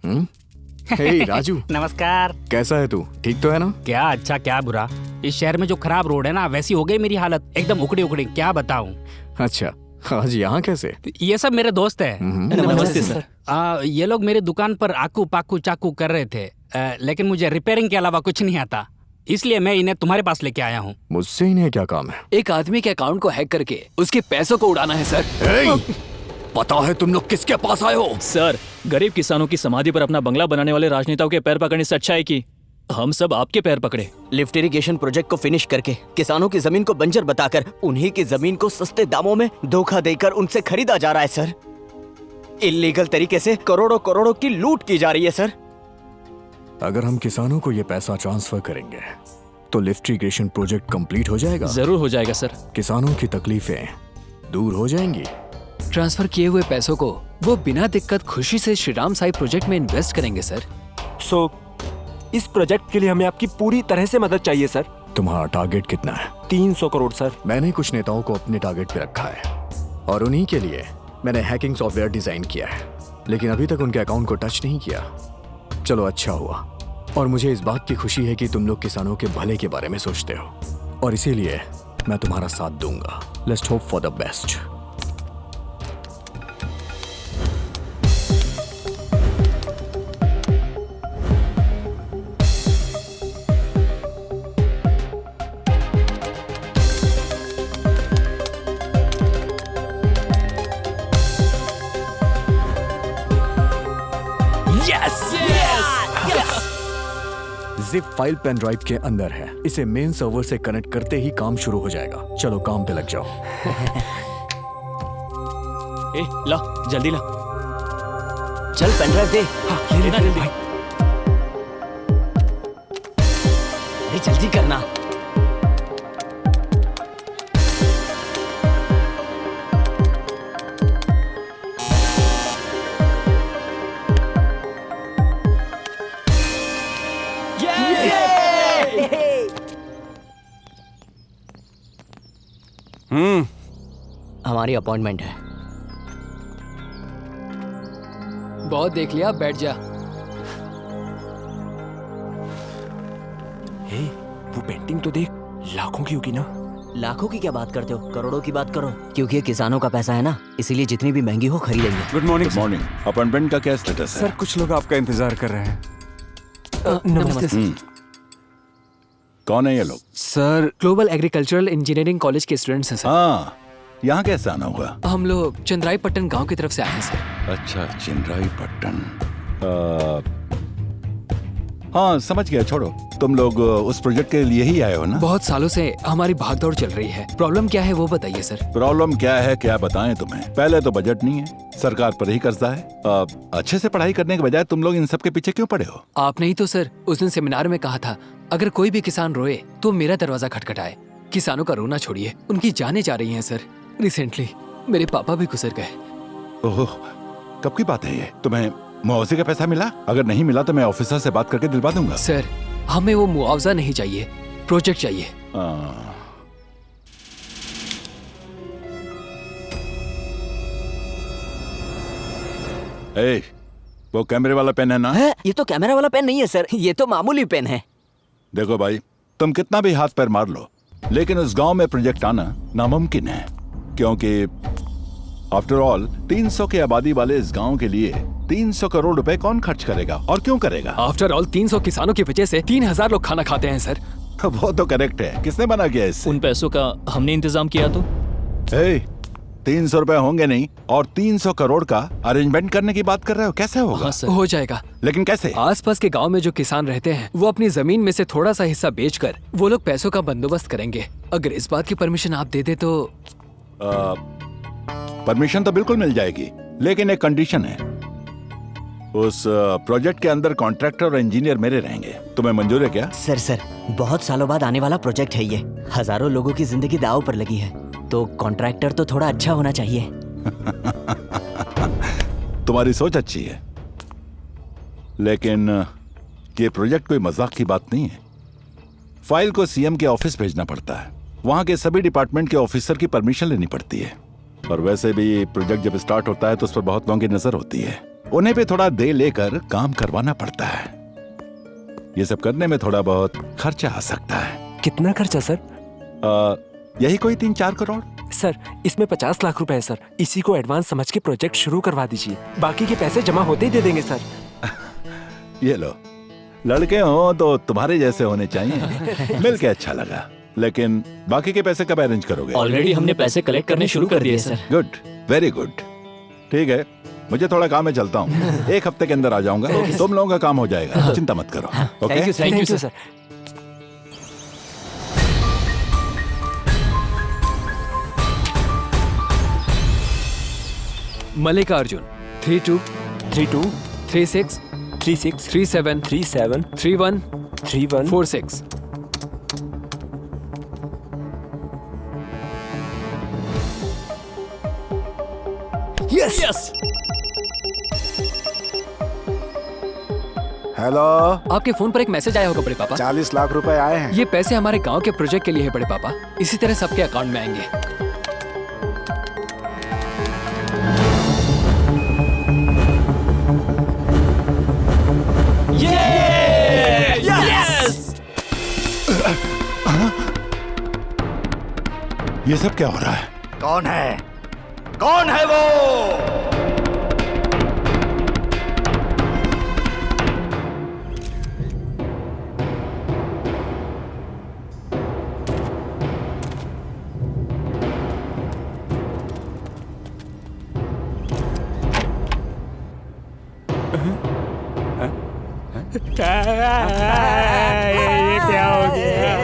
हे राजू। नमस्कार। कैसा है तू? ठीक तो है ना? क्या अच्छा क्या बुरा। इस शहर में जो खराब रोड है ना, वैसी हो गई मेरी हालत, एकदम उखड़ी उखड़ी, क्या बताऊं। अच्छा, आज यहाँ कैसे? ये सब मेरे दोस्त है। नमस्ते सर। ये लोग मेरी दुकान पर आकू पाकू चाकू कर रहे थे, लेकिन मुझे रिपेयरिंग के अलावा कुछ नहीं आता, इसलिए मैं इन्हें तुम्हारे पास लेके आया हूँ। मुझसे इन्हें क्या काम है? एक आदमी के अकाउंट को हैक करके उसके पैसों को उड़ाना है सर। पता है तुम लोग किसके पास आए हो? सर, गरीब किसानों की समाधि पर अपना बंगला बनाने वाले राजनेताओं के पैर पकड़ने से अच्छा है कि हम सब आपके पैर पकड़े। लिफ्ट इरिगेशन प्रोजेक्ट को फिनिश करके किसानों की जमीन को बंजर बताकर उन्हीं की जमीन को सस्ते दामों में धोखा देकर उनसे खरीदा जा रहा है सर। इल्लीगल तरीके से करोड़ों करोड़ों की लूट की जा रही है सर। अगर हम किसानों को ये पैसा ट्रांसफर करेंगे तो लिफ्ट इरिगेशन प्रोजेक्ट कंप्लीट हो जाएगा। जरूर हो जाएगा सर। किसानों की तकलीफें दूर हो जाएंगी। ट्रांसफर किए हुए पैसों को वो बिना दिक्कत खुशी से श्रीराम साई प्रोजेक्ट में इन्वेस्ट करेंगे सर। इस प्रोजेक्ट के लिए हमें आपकी पूरी तरह से मदद चाहिए सर। तुम्हारा टारगेट कितना है? 300 करोड़ सर। मैंने कुछ नेताओं को अपने टारगेट पे रखा है और उन्हीं के लिए मैंने हैकिंग सॉफ्टवेयर डिजाइन किया है, लेकिन अभी तक उनके अकाउंट को टच नहीं किया। चलो अच्छा हुआ, और मुझे इस बात की खुशी है कि तुम लोग किसानों के भले के बारे में सोचते हो, और इसीलिए मैं तुम्हारा साथ दूंगा। Let's hope for the best. Zip file pen drive के अंदर है। इसे मेन सर्वर से कनेक्ट करते ही काम शुरू हो जाएगा। चलो काम पे लग जाओ। ला जल्दी ला। चल पेन ड्राइव दे। हाँ, ले लेना। जल्दी करना। हमारी अपॉइंटमेंट है। बहुत देख लिया, बैठ जा। वो पेंटिंग तो देख, लाखों की होगी ना। लाखों की क्या बात करते हो, करोड़ों की बात करो, क्योंकि ये किसानों का पैसा है ना, इसीलिए जितनी भी महंगी हो खरीदेंगे। Good morning. मॉर्निंग। अपॉइंटमेंट का क्या स्टेटस है? सर कुछ लोग आपका इंतजार कर रहे हैं। नमस्ते सर। कौन है ये लोग? Sir global agricultural engineering college के स्टूडेंट्स हैं सर। हाँ, यहाँ कैसे आना हुआ? हम लोग चंद्राईपट्टन गांव की तरफ से आए हैं सर। अच्छा, चंद्राईपट्टन। हाँ समझ गया, छोड़ो। तुम लोग उस प्रोजेक्ट के लिए ही आए हो ना? बहुत सालों से हमारी भागदौड़ चल रही है। प्रॉब्लम क्या है वो बताइए सर। प्रॉब्लम क्या है, क्या बताएं तुम्हें? पहले तो बजट नहीं है, सरकार पर ही कर्जा है। अच्छे से पढ़ाई करने के बजाय तुम लोग इन सब के पीछे क्यों पड़े हो? आपने ही तो सर उस दिन सेमिनार में कहा था, अगर कोई भी किसान रोए तो मेरा दरवाजा खटखटाए। किसानों का रोना छोड़िए, उनकी जानें जा रही हैं सर। रिसेंटली मेरे पापा भी गुजर गए। ओह, कब की बात है ये? तुम्हें मुआवजे का पैसा मिला? अगर नहीं मिला तो मैं ऑफिसर से बात करके दिलवा दूंगा। सर हमें वो मुआवजा नहीं चाहिए, प्रोजेक्ट चाहिए। ए, वो कैमरे वाला पेन है ना? है? ये तो कैमरा वाला पेन नहीं है सर, ये तो मामूली पेन है। देखो भाई, तुम कितना भी हाथ पैर मार लो, लेकिन उस गांव में प्रोजेक्ट आना नामुमकिन है, क्योंकि आफ्टर ऑल 300 की आबादी वाले इस गांव के लिए 300 करोड़ रुपए कौन खर्च करेगा और क्यों करेगा? आफ्टर ऑल 300 किसानों की वजह से 3000 लोग खाना खाते हैं सर। वो तो करेक्ट है, किसने बना किया इससे? उन पैसों का हमने इंतजाम किया तो। 300 रुपए होंगे नहीं और 300 करोड़ का अरेंजमेंट करने की बात कर रहे हो, कैसे होगा? हाँ सर, हो जाएगा। लेकिन कैसे? आसपास के गांव में जो किसान रहते हैं वो अपनी जमीन में से थोड़ा सा हिस्सा बेचकर वो लोग पैसों का बंदोबस्त करेंगे। अगर इस बात की परमिशन आप दे दे तो। परमिशन तो बिल्कुल मिल जाएगी, लेकिन एक कंडीशन है। उस प्रोजेक्ट के अंदर कॉन्ट्रैक्टर और इंजीनियर मेरे रहेंगे। तुम्हें मंजूर है क्या? सर बहुत सालों बाद आने वाला प्रोजेक्ट है ये, हजारों लोगों की जिंदगी दांव पर लगी है, तो कॉन्ट्रैक्टर तो थोड़ा अच्छा होना चाहिए। तुम्हारी सोच अच्छी है, लेकिन ये प्रोजेक्ट कोई मजाक की बात नहीं है। फाइल को सीएम के ऑफिस भेजना पड़ता है, वहां के सभी डिपार्टमेंट के ऑफिसर की परमिशन लेनी पड़ती है, और वैसे भी प्रोजेक्ट जब स्टार्ट होता है तो उस पर बहुत लोगों की नजर होती है। उन्हें पे थोड़ा दे लेकर काम करवाना पड़ता है। ये सब करने में थोड़ा बहुत खर्चा आ सकता है। कितना खर्चा सर? यही कोई 3-4 करोड़। सर इसमें 50 लाख रुपए है सर, इसी को एडवांस समझ के प्रोजेक्ट शुरू करवा दीजिए, बाकी के पैसे जमा होते ही दे देंगे सर। ये लो, लड़के हो तो तुम्हारे जैसे होने चाहिए। मिलके अच्छा लगा, लेकिन बाकी के पैसे कब अरेंज करोगे? ऑलरेडी हमने पैसे कलेक्ट करने शुरू कर दिए सर। Good, very good. ठीक है, मुझे थोड़ा काम है, चलता हूँ। 1 हफ्ते के अंदर आ जाऊंगा, तुम लोगों का काम हो जाएगा, चिंता मत करो। Okay, thank you sir. Mallikarjun 32 32 36 36 37 37 31 31 46। Yes yes. Hello, आपके फोन पर एक मैसेज आया होगा बड़े पापा। 40 लाख रुपए आए हैं। ये पैसे हमारे गांव के प्रोजेक्ट के लिए है बड़े पापा, इसी तरह सबके अकाउंट में आएंगे। ये सब क्या हो रहा है? कौन है? कौन है वो? ये क्या हो गया?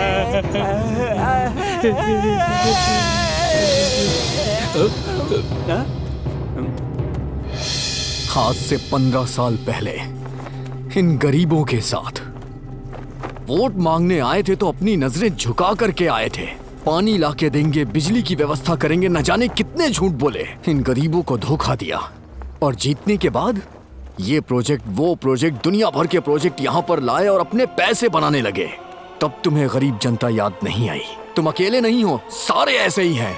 आज से 15 साल पहले इन गरीबों के साथ वोट मांगने आए थे तो अपनी नजरें झुका करके आए थे। पानी लाके देंगे, बिजली की व्यवस्था करेंगे, न जाने कितने झूठ बोले। इन गरीबों को धोखा दिया और जीतने के बाद ये प्रोजेक्ट वो प्रोजेक्ट, दुनिया भर के प्रोजेक्ट यहाँ पर लाए और अपने पैसे बनाने लगे। तब तुम्हें गरीब जनता याद नहीं आई। तुम अकेले नहीं हो, सारे ऐसे ही हैं।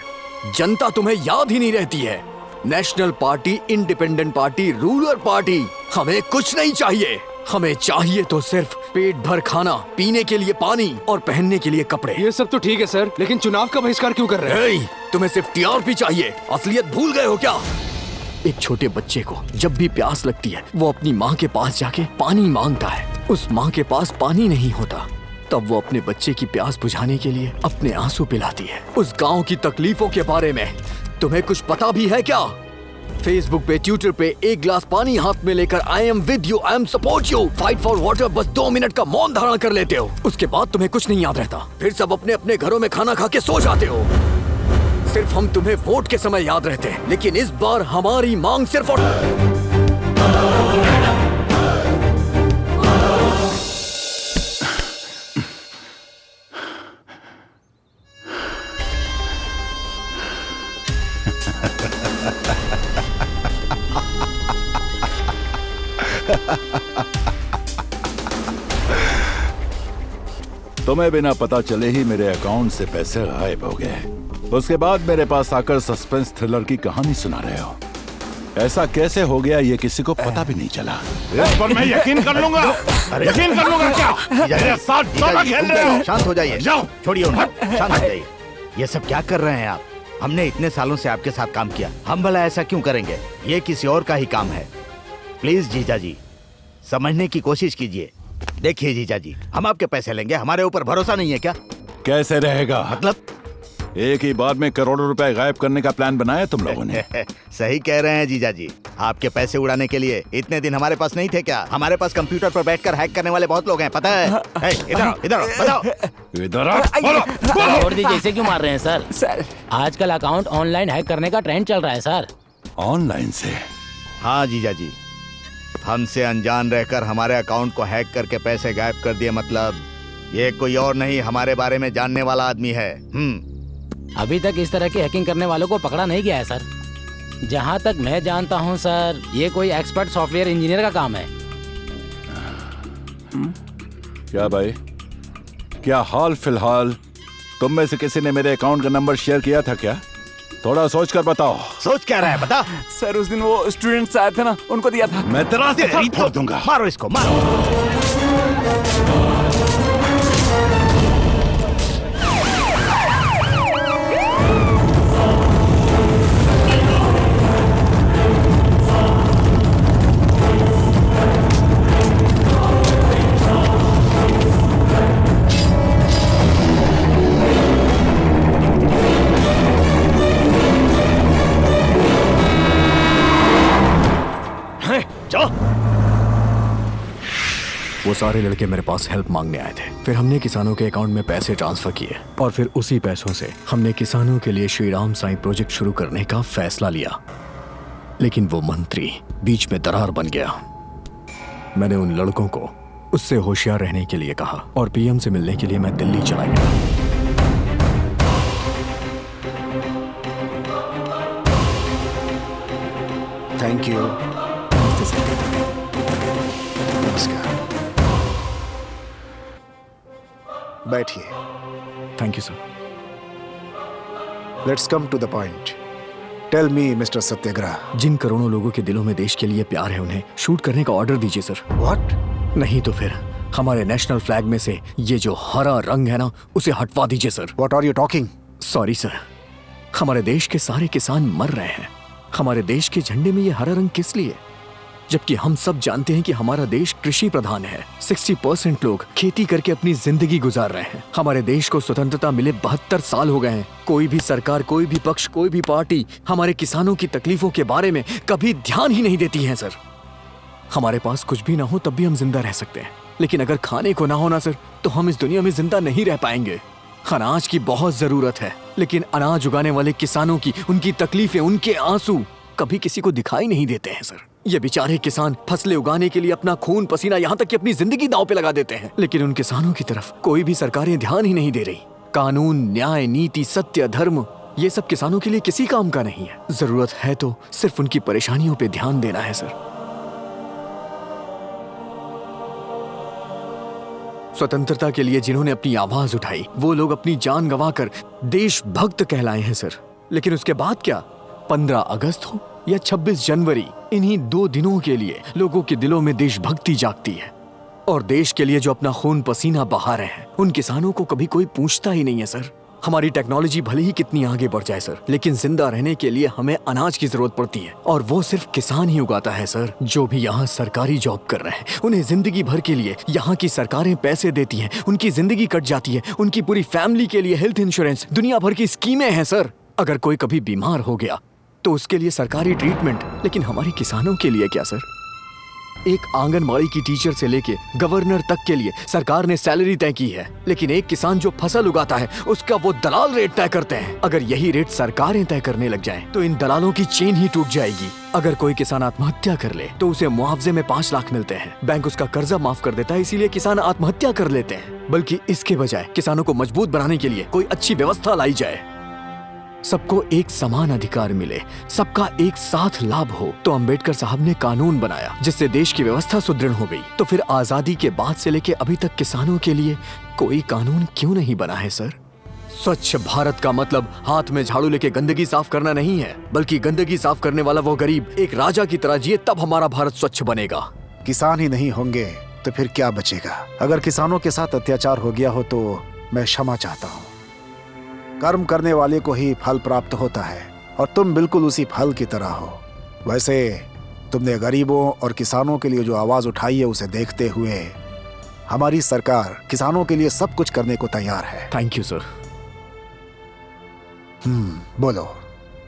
जनता तुम्हें याद ही नहीं रहती है। National party, independent party, ruler party, हमें कुछ नहीं चाहिए। हमें चाहिए तो सिर्फ पेट भर खाना, पीने के लिए पानी और पहनने के लिए कपड़े। ये सब तो ठीक है सर, लेकिन चुनाव का बहिष्कार क्यों कर रहे हैं? तुम्हें सिर्फ टीआरपी चाहिए, असलियत भूल गए हो क्या? एक छोटे बच्चे को जब भी प्यास लगती है वो अपनी माँ के पास जाके पानी मांगता है। उस माँ के पास पानी नहीं होता तब वो अपने बच्चे की प्यास बुझाने के लिए अपने आंसू पिलाती है। उस गांव की तकलीफों के बारे में तुम्हें कुछ पता भी है क्या? फेसबुक पे, ट्विटर पे एक गिलास पानी हाथ में लेकर I am with you, I am support you, fight for water बस 2 मिनट का मौन धारण कर लेते हो। उसके बाद तुम्हें कुछ नहीं याद रहता, फिर सब अपने अपने घरों में खाना खा के सो जाते हो। सिर्फ हम तुम्हें वोट के समय याद रहते हैं, लेकिन इस बार हमारी मांग सिर्फ तुम्हें बिना पता चले ही मेरे अकाउंट से पैसे गायब हो गए। उसके बाद मेरे पास आकर सस्पेंस थ्रिलर की कहानी सुना रहे हो। ऐसा कैसे हो गया ये किसी को पता भी नहीं चला। इस पर मैं यकीन कर लूंगा। यकीन कर लूंगा क्या? मेरे साथ दोनों खेल रहे हो। शांत हो जाइए, छोड़िए उन्हें, शांत हो जाइए। ये सब क्या कर रहे हैं आप? हमने इतने सालों से आपके साथ काम किया, हम भला ऐसा क्यों करेंगे? ये किसी और का ही काम है। प्लीज जीजा जी समझने की कोशिश कीजिए। देखिए जीजा जी, हम आपके पैसे लेंगे, हमारे ऊपर भरोसा नहीं है क्या? कैसे रहेगा? मतलब एक ही बार में करोड़ों रुपए गायब करने का प्लान बनाया तुम लोगों ने। सही कह रहे हैं जीजा जी, आपके पैसे उड़ाने के लिए इतने दिन हमारे पास नहीं थे क्या? हमारे पास कंप्यूटर पर बैठकर हैक करने वाले बहुत लोग हैं, पता है? इधर इधर बताओ। इधर छोड़ दीजिए, इसे क्यों मार रहे हैं सर? सर आजकल अकाउंट ऑनलाइन हैक करने का ट्रेंड चल रहा है सर। ऑनलाइन से? हाँ जीजा जी, हमसे अनजान रहकर हमारे अकाउंट को हैक करके पैसे गायब कर दिए। मतलब ये कोई और नहीं, हमारे बारे में जानने वाला आदमी है। अभी तक इस तरह की हैकिंग करने वालों को पकड़ा नहीं गया है सर। जहाँ तक मैं जानता हूँ सर, ये कोई एक्सपर्ट सॉफ्टवेयर इंजीनियर का काम है। क्या भाई, क्या हाल फिलहाल तुम में से किसी ने मेरे अकाउंट का नंबर शेयर किया था क्या? थोड़ा सोच कर बताओ। सोच क्या रहा है बता। सर उस दिन वो स्टूडेंट्स आए थे ना, उनको दिया था। मैं तेरा सर फोड़ दूंगा। मारो इसको, मारो। वो सारे लड़के मेरे पास हेल्प मांगने आए थे। फिर हमने किसानों के अकाउंट में पैसे ट्रांसफर किए और फिर उसी पैसों से हमने किसानों के लिए श्री राम साईं प्रोजेक्ट शुरू करने का फैसला लिया। लेकिन वो मंत्री बीच में दरार बन गया। मैंने उन लड़कों को उससे होशियार रहने के लिए कहा और पीएम से मिलने के लिए मैं दिल्ली चला गया। Thank you. नमस्कार, बैठिए। Thank you sir. Let's come to the point. Tell me mister Satyagraha, जिन करोड़ों लोगों के दिलों में देश के लिए प्यार है उन्हें शूट करने का ऑर्डर दीजिए सर। व्हाट? नहीं तो फिर हमारे नेशनल फ्लैग में से ये जो हरा रंग है ना, उसे हटवा दीजिए sir. What are you talking? Sorry sir, हमारे देश के सारे किसान मर रहे हैं। हमारे देश के झंडे में ये हरा रंग किस लिए? जबकि हम सब जानते हैं कि हमारा देश कृषि प्रधान है। 60% लोग खेती करके अपनी जिंदगी गुजार रहे हैं। हमारे देश को स्वतंत्रता मिले 72 साल हो गए हैं। कोई भी सरकार, कोई भी पक्ष, कोई भी पार्टी हमारे किसानों की तकलीफों के बारे में कभी ध्यान ही नहीं देती है सर। हमारे पास कुछ भी ना हो तब भी हम जिंदा रह सकते हैं, लेकिन अगर खाने को ना हो ना सर, तो हम इस दुनिया में जिंदा नहीं रह पाएंगे। अनाज की बहुत जरूरत है, लेकिन अनाज उगाने वाले किसानों की, उनकी तकलीफें, उनके आंसू कभी किसी को दिखाई नहीं देते हैं सर। ये बेचारे किसान फसलें उगाने के लिए अपना खून पसीना, यहाँ तक कि अपनी जिंदगी दांव पे लगा देते हैं, लेकिन उन किसानों की तरफ कोई भी सरकारें ध्यान ही नहीं दे रही। कानून, न्याय, नीति, सत्य, धर्म, ये सब किसानों के लिए किसी काम का नहीं है। जरूरत है तो सिर्फ उनकी परेशानियों पे ध्यान देना है सर। स्वतंत्रता के लिए जिन्होंने अपनी आवाज उठाई, वो लोग अपनी जान गंवाकर देशभक्त कहलाए हैं सर। लेकिन उसके बाद क्या? 15 अगस्त हो या 26 जनवरी, इन्हीं 2 दिनों के लिए लोगों के दिलों में देशभक्ति जागती है। और देश के लिए जो अपना खून पसीना बहा रहे हैं, उन किसानों को कभी कोई पूछता ही नहीं है सर। हमारी टेक्नोलॉजी भले ही कितनी आगे बढ़ जाए सर, लेकिन जिंदा रहने के लिए हमें अनाज की जरूरत पड़ती है, और वो सिर्फ किसान ही उगाता है सर। जो भी यहाँ सरकारी जॉब कर रहे हैं, उन्हें जिंदगी भर के लिए यहाँ की सरकारें पैसे देती हैं, उनकी जिंदगी कट जाती है, उनकी पूरी फैमिली के लिए हेल्थ इंश्योरेंस, दुनिया भर की स्कीमें हैं सर। अगर कोई कभी बीमार हो गया तो उसके लिए सरकारी ट्रीटमेंट, लेकिन हमारे किसानों के लिए क्या सर? एक आंगनबाड़ी की टीचर से लेके गवर्नर तक के लिए सरकार ने सैलरी तय की है, लेकिन एक किसान जो फसल उगाता है उसका वो दलाल रेट तय करते हैं। अगर यही रेट सरकारें तय करने लग जाएं, तो इन दलालों की चेन ही टूट जाएगी। अगर कोई किसान आत्महत्या कर ले तो उसे मुआवजे में 5 लाख मिलते हैं, बैंक उसका कर्जा माफ कर देता है, इसीलिए किसान आत्महत्या कर लेते हैं। बल्कि इसके बजाय किसानों को मजबूत बनाने के लिए कोई अच्छी व्यवस्था लाई जाए, सबको एक समान अधिकार मिले, सबका एक साथ लाभ हो। तो अंबेडकर साहब ने कानून बनाया जिससे देश की व्यवस्था सुदृढ़ हो गई। तो फिर आजादी के बाद से लेके अभी तक किसानों के लिए कोई कानून क्यों नहीं बना है सर? स्वच्छ भारत का मतलब हाथ में झाड़ू लेके गंदगी साफ करना नहीं है, बल्कि गंदगी साफ करने वाला वो गरीब एक राजा की तरह जिए, तब हमारा भारत स्वच्छ बनेगा। किसान ही नहीं होंगे तो फिर क्या बचेगा? अगर किसानों के साथ अत्याचार हो गया हो तो मैं क्षमा चाहता हूँ। कर्म करने वाले को ही फल प्राप्त होता है, और तुम बिल्कुल उसी फल की तरह हो। वैसे तुमने गरीबों और किसानों के लिए जो आवाज उठाई है, उसे देखते हुए हमारी सरकार किसानों के लिए सब कुछ करने को तैयार है। Thank you sir. बोलो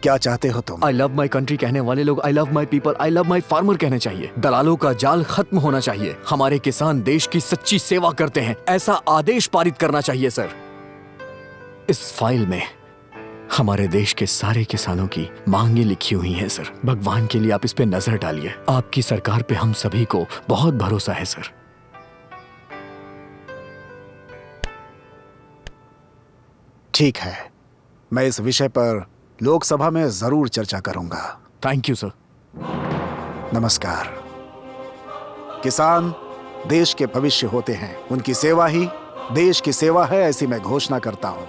क्या चाहते हो तुम? आई लव माई कंट्री कहने वाले लोग I love my people, I love my farmer कहने चाहिए। दलालों का जाल खत्म होना चाहिए। हमारे किसान देश की सच्ची सेवा करते हैं, ऐसा आदेश पारित करना चाहिए सर। इस फाइल में हमारे देश के सारे किसानों की मांगे लिखी हुई हैं सर। भगवान के लिए आप इस पे नजर डालिए। आपकी सरकार पे हम सभी को बहुत भरोसा है सर। ठीक है, मैं इस विषय पर लोकसभा में जरूर चर्चा करूंगा। Thank you sir. नमस्कार। किसान देश के भविष्य होते हैं, उनकी सेवा ही देश की सेवा है, ऐसी मैं घोषणा करता हूं।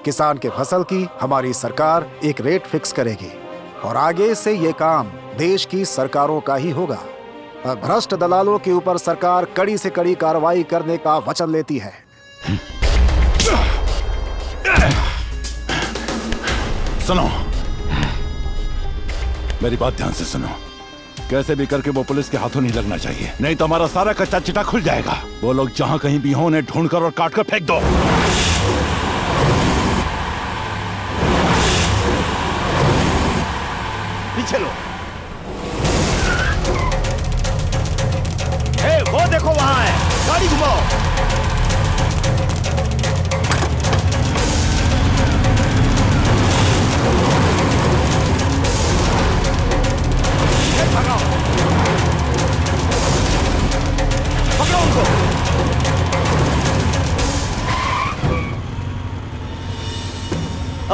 किसान के फसल की हमारी सरकार एक रेट फिक्स करेगी, और आगे से ये काम देश की सरकारों का ही होगा। और भ्रष्ट दलालों के ऊपर सरकार कड़ी से कड़ी कार्रवाई करने का वचन लेती है। सुनो, मेरी बात ध्यान से सुनो। कैसे भी करके वो पुलिस के हाथों नहीं लगना चाहिए, नहीं तो हमारा सारा कच्चा चिटा खुल जाएगा। वो लोग जहां कहीं भी हों, उन्हें ढूंढकर और काटकर फेंक दो। पीछे लो। ए, वो देखो वहां है, गाड़ी घुमाओ। पकड़ो उनको।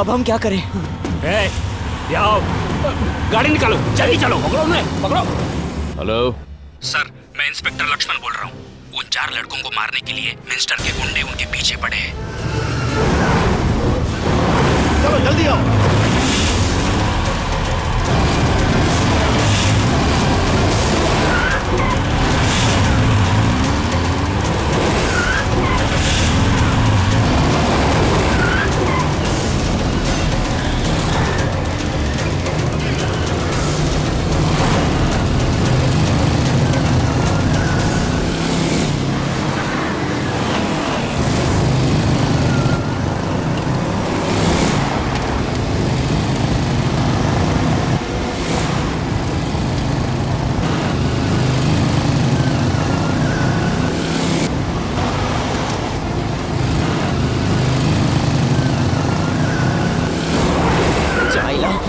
अब हम क्या करें? आओ, गाड़ी निकालो, जल्दी चलो। पकड़ो उन्हें, पकड़ो। हेलो सर, मैं इंस्पेक्टर लक्ष्मण बोल रहा हूँ। उन 4 लड़कों को मारने के लिए मिनिस्टर के गुंडे उनके पीछे पड़े हैं। चलो जल्दी आओ।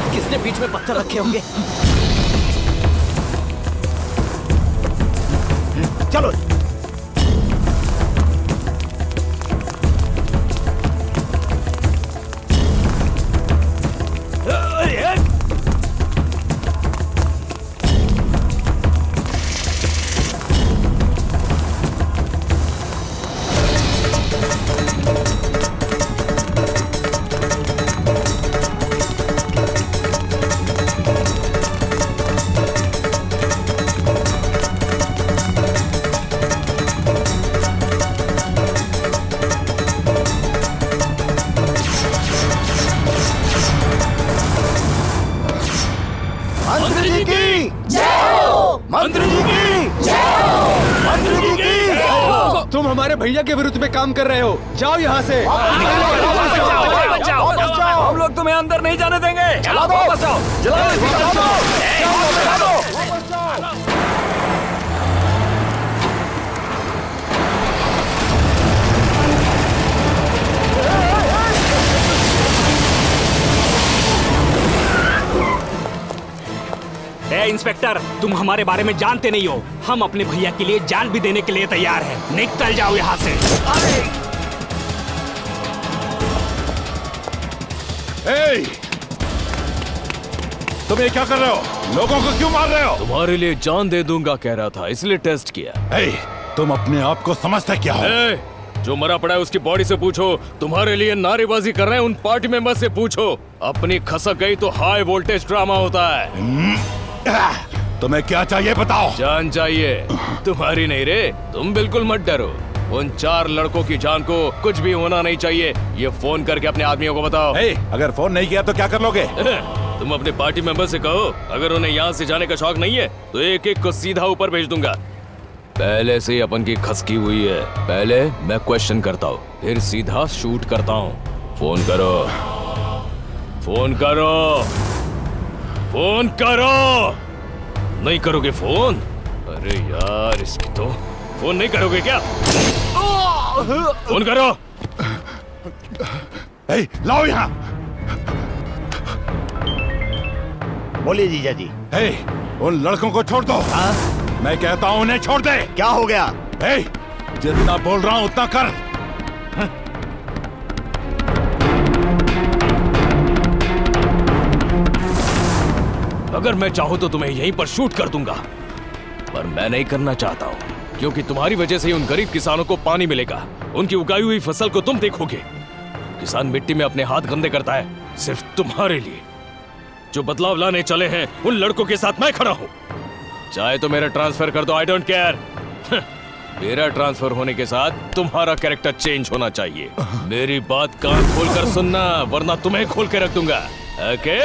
किसने बीच में पत्थर रखे होंगे? चलो। मंत्री जी की जय हो, मंत्री जी की जय हो, मंत्री जी की जय हो। तुम हमारे भैया के विरुद्ध में काम कर रहे हो, जाओ यहाँ से। हम लोग तुम्हें अंदर नहीं जाने देंगे। चला दो, वापस आओ, जलाओ इसी को, जला दो। इंस्पेक्टर, तुम हमारे बारे में जानते नहीं हो। हम अपने भैया के लिए जान भी देने के लिए तैयार हैं। निकल जाओ यहाँ से। तुम ये क्या कर रहे हो? लोगों को क्यों मार रहे हो? तुम्हारे लिए जान दे दूंगा कह रहा था, इसलिए टेस्ट किया। तुम अपने आप को समझते क्या हो? जो मरा पड़ा है उसकी बॉडी से पूछो। तुम्हारे लिए नारेबाजी कर रहे हैं उन पार्टी मेंबर से पूछो। अपनी खसक गई तो हाई वोल्टेज ड्रामा होता है। तुम्हें क्या चाहिए बताओ? जान चाहिए? तुम्हारी नहीं रे, तुम बिल्कुल मत डरो। उन 4 लड़कों की जान को कुछ भी होना नहीं चाहिए। ये फोन करके अपने आदमियों को बताओ। अगर फोन नहीं किया तो क्या कर लोगे? तुम अपने पार्टी मेंबर से कहो, अगर उन्हें यहाँ से जाने का शौक नहीं है तो एक एक को सीधा ऊपर भेज दूंगा। पहले से ही अपन की खसकी हुई है। पहले मैं क्वेश्चन करता हूँ, फिर सीधा शूट करता हूँ। फोन करो, फोन करो, फोन करो। नहीं करोगे फोन? अरे यार, इसकी तो फोन नहीं करोगे क्या? फोन करो। लाओ यहाँ। बोलिए जीजा जी। उन लड़कों को छोड़ दो। मैं कहता हूँ उन्हें छोड़ दे। क्या हो गया? जितना बोल रहा हूँ उतना कर। अगर मैं चाहूँ तो तुम्हें यहीं पर शूट कर दूंगा, पर मैं नहीं करना चाहता हूँ, क्योंकि तुम्हारी वजह से ही उन गरीब किसानों को पानी मिलेगा। उनकी उगाई हुई फसल को तुम देखोगे। किसान मिट्टी में अपने हाथ गंदे करता है सिर्फ तुम्हारे लिए। जो बदलाव लाने चले हैं उन लड़कों के साथ मैं खड़ा हूँ। चाहे तो मेरा ट्रांसफर कर दो, आई डोंट केयर। मेरा ट्रांसफर होने के साथ तुम्हारा कैरेक्टर चेंज होना चाहिए। मेरी बात कान खोलकर सुनना, वरना तुम्हें खोल के रख दूंगा। ओके?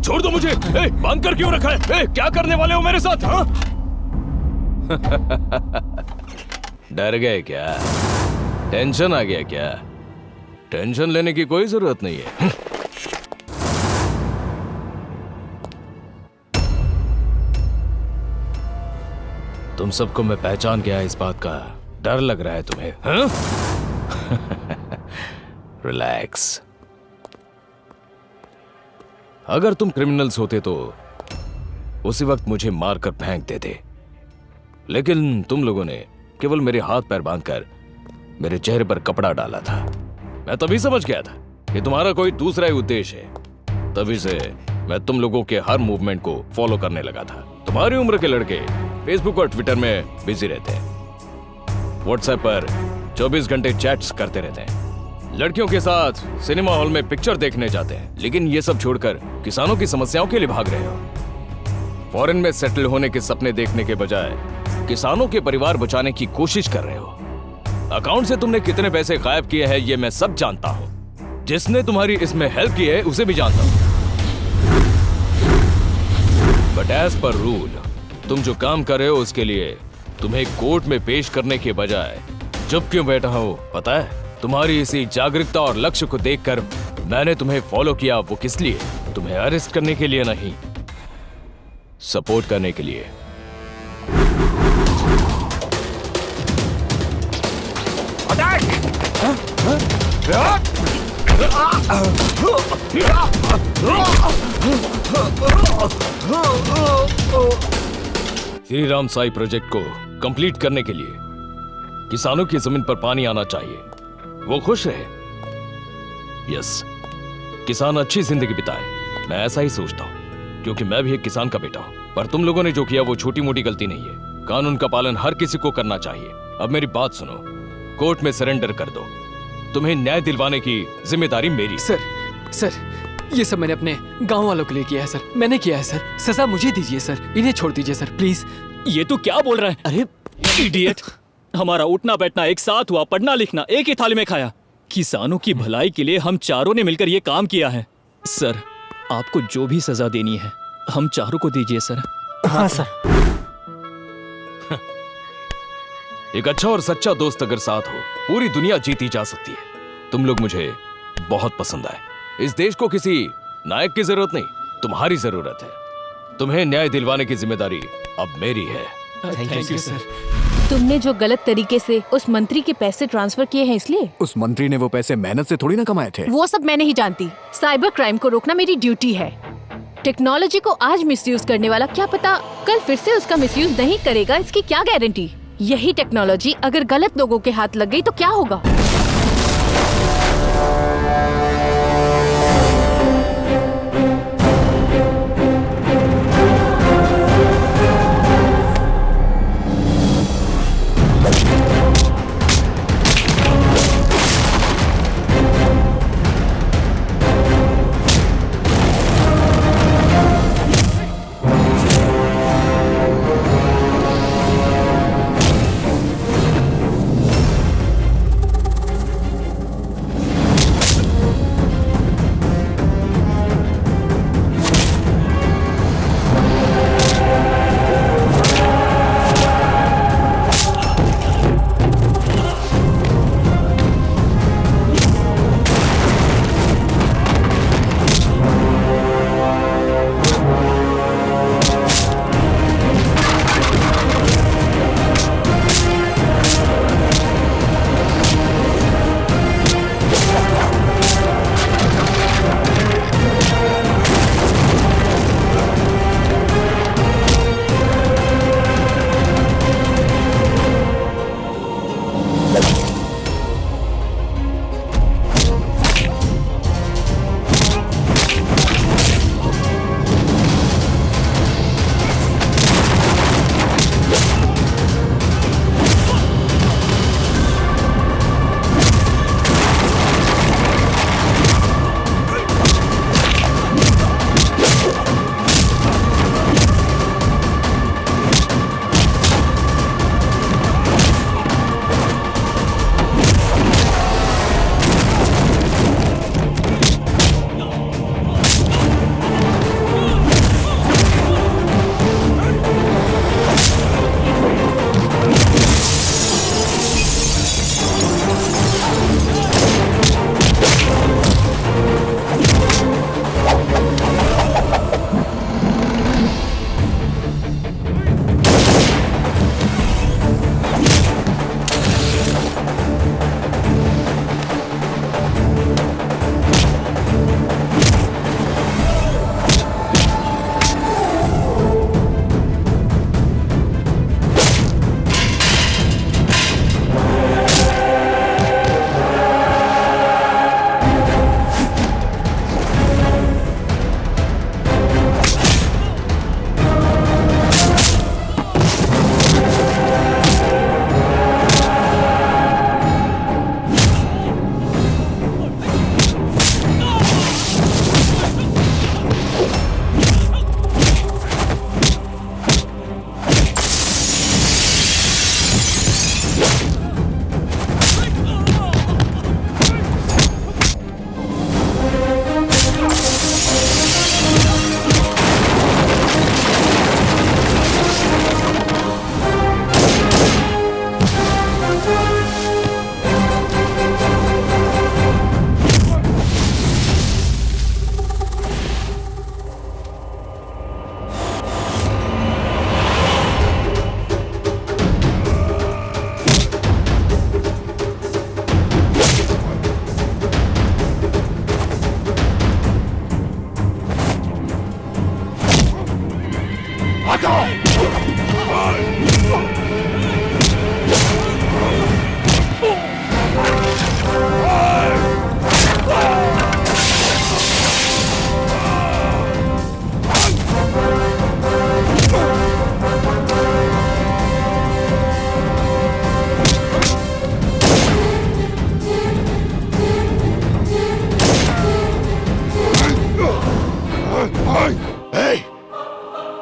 छोड़ दो मुझे। बांध कर क्यों रखा है? क्या करने वाले हो मेरे साथ? हाँ? डर गए क्या? टेंशन आ गया क्या? टेंशन लेने की कोई जरूरत नहीं है। तुम सबको मैं पहचान गया, इस बात का डर लग रहा है तुम्हें? हाँ? रिलैक्स। अगर तुम क्रिमिनल्स होते तो उसी वक्त मुझे मारकर फेंक देते, लेकिन तुम लोगों ने केवल मेरे हाथ पैर बांधकर मेरे चेहरे पर कपड़ा डाला था। मैं तभी समझ गया था कि तुम्हारा कोई दूसरा ही उद्देश्य है। तभी से मैं तुम लोगों के हर मूवमेंट को फॉलो करने लगा था। तुम्हारी उम्र के लड़के फेसबुक और ट्विटर में बिजी रहते हैं, व्हाट्सएप पर 24 घंटे चैट्स करते रहते हैं, लड़कियों के साथ सिनेमा हॉल में पिक्चर देखने जाते हैं, लेकिन ये सब छोड़कर किसानों की समस्याओं के लिए भाग रहे हो। फॉरेन में सेटल होने के सपने देखने के बजाय किसानों के परिवार बचाने की कोशिश कर रहे हो। अकाउंट से तुमने कितने पैसे गायब किए हैं ये मैं सब जानता हूं। जिसने तुम्हारी इसमें हेल्प की है उसे भी जानता हूं। बट एज पर रूल तुम जो काम कर रहे हो उसके लिए तुम्हें कोर्ट में पेश करने के बजाय चुप क्यों बैठा हो पता है? तुम्हारी इसी जागरूकता और लक्ष्य को देखकर मैंने तुम्हें फॉलो किया। वो किस लिए? तुम्हें अरेस्ट करने के लिए नहीं, सपोर्ट करने के लिए। श्री राम साई प्रोजेक्ट को कंप्लीट करने के लिए किसानों की जमीन पर पानी आना चाहिए, वो खुश रहे। यस, किसान अच्छी जिंदगी बिताए, मैं ऐसा ही सोचता हूँ, क्योंकि मैं भी एक किसान का बेटा हूँ। पर तुम लोगों ने जो किया वो छोटी मोटी गलती नहीं है। कानून का पालन हर किसी को करना चाहिए। अब मेरी बात सुनो, कोर्ट में सरेंडर कर दो। तुम्हें न्याय दिलवाने की जिम्मेदारी मेरी। सर, सर ये सब मैंने अपने गांव वालों के लिए किया है सर, मैंने किया है सर। सजा मुझे दीजिए सर, इन्हें छोड़ दीजिए सर प्लीज। ये तू क्या बोल रहा है? अरे इडियट! हमारा उठना बैठना एक साथ हुआ, पढ़ना लिखना एक ही थाली में खाया। किसानों की भलाई के लिए हम चारों ने मिलकर ये काम किया है। सर आपको जो भी सजा देनी है हम चारों को दीजिए सर। हाँ सर। एक अच्छा और सच्चा दोस्त अगर साथ हो पूरी दुनिया जीती जा सकती है। तुम लोग मुझे बहुत पसंद आए। इस देश को किसी नायक की जरूरत नहीं, तुम्हारी जरूरत है। तुम्हें न्याय दिलवाने की जिम्मेदारी अब मेरी है। Thank you sir. तुमने जो गलत तरीके से उस मंत्री के पैसे ट्रांसफर किए हैं इसलिए? उस मंत्री ने वो पैसे मेहनत से थोड़ी ना कमाए थे। वो सब मैं नहीं जानती। साइबर क्राइम को रोकना मेरी ड्यूटी है। टेक्नोलॉजी को आज मिसयूज करने वाला क्या पता कल फिर से उसका मिसयूज नहीं करेगा, इसकी क्या गारंटी? यही टेक्नोलॉजी अगर गलत लोगों के हाथ लग गई तो क्या होगा?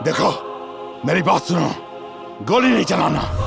देखो, मेरी बात सुनो, गोली नहीं चलाना।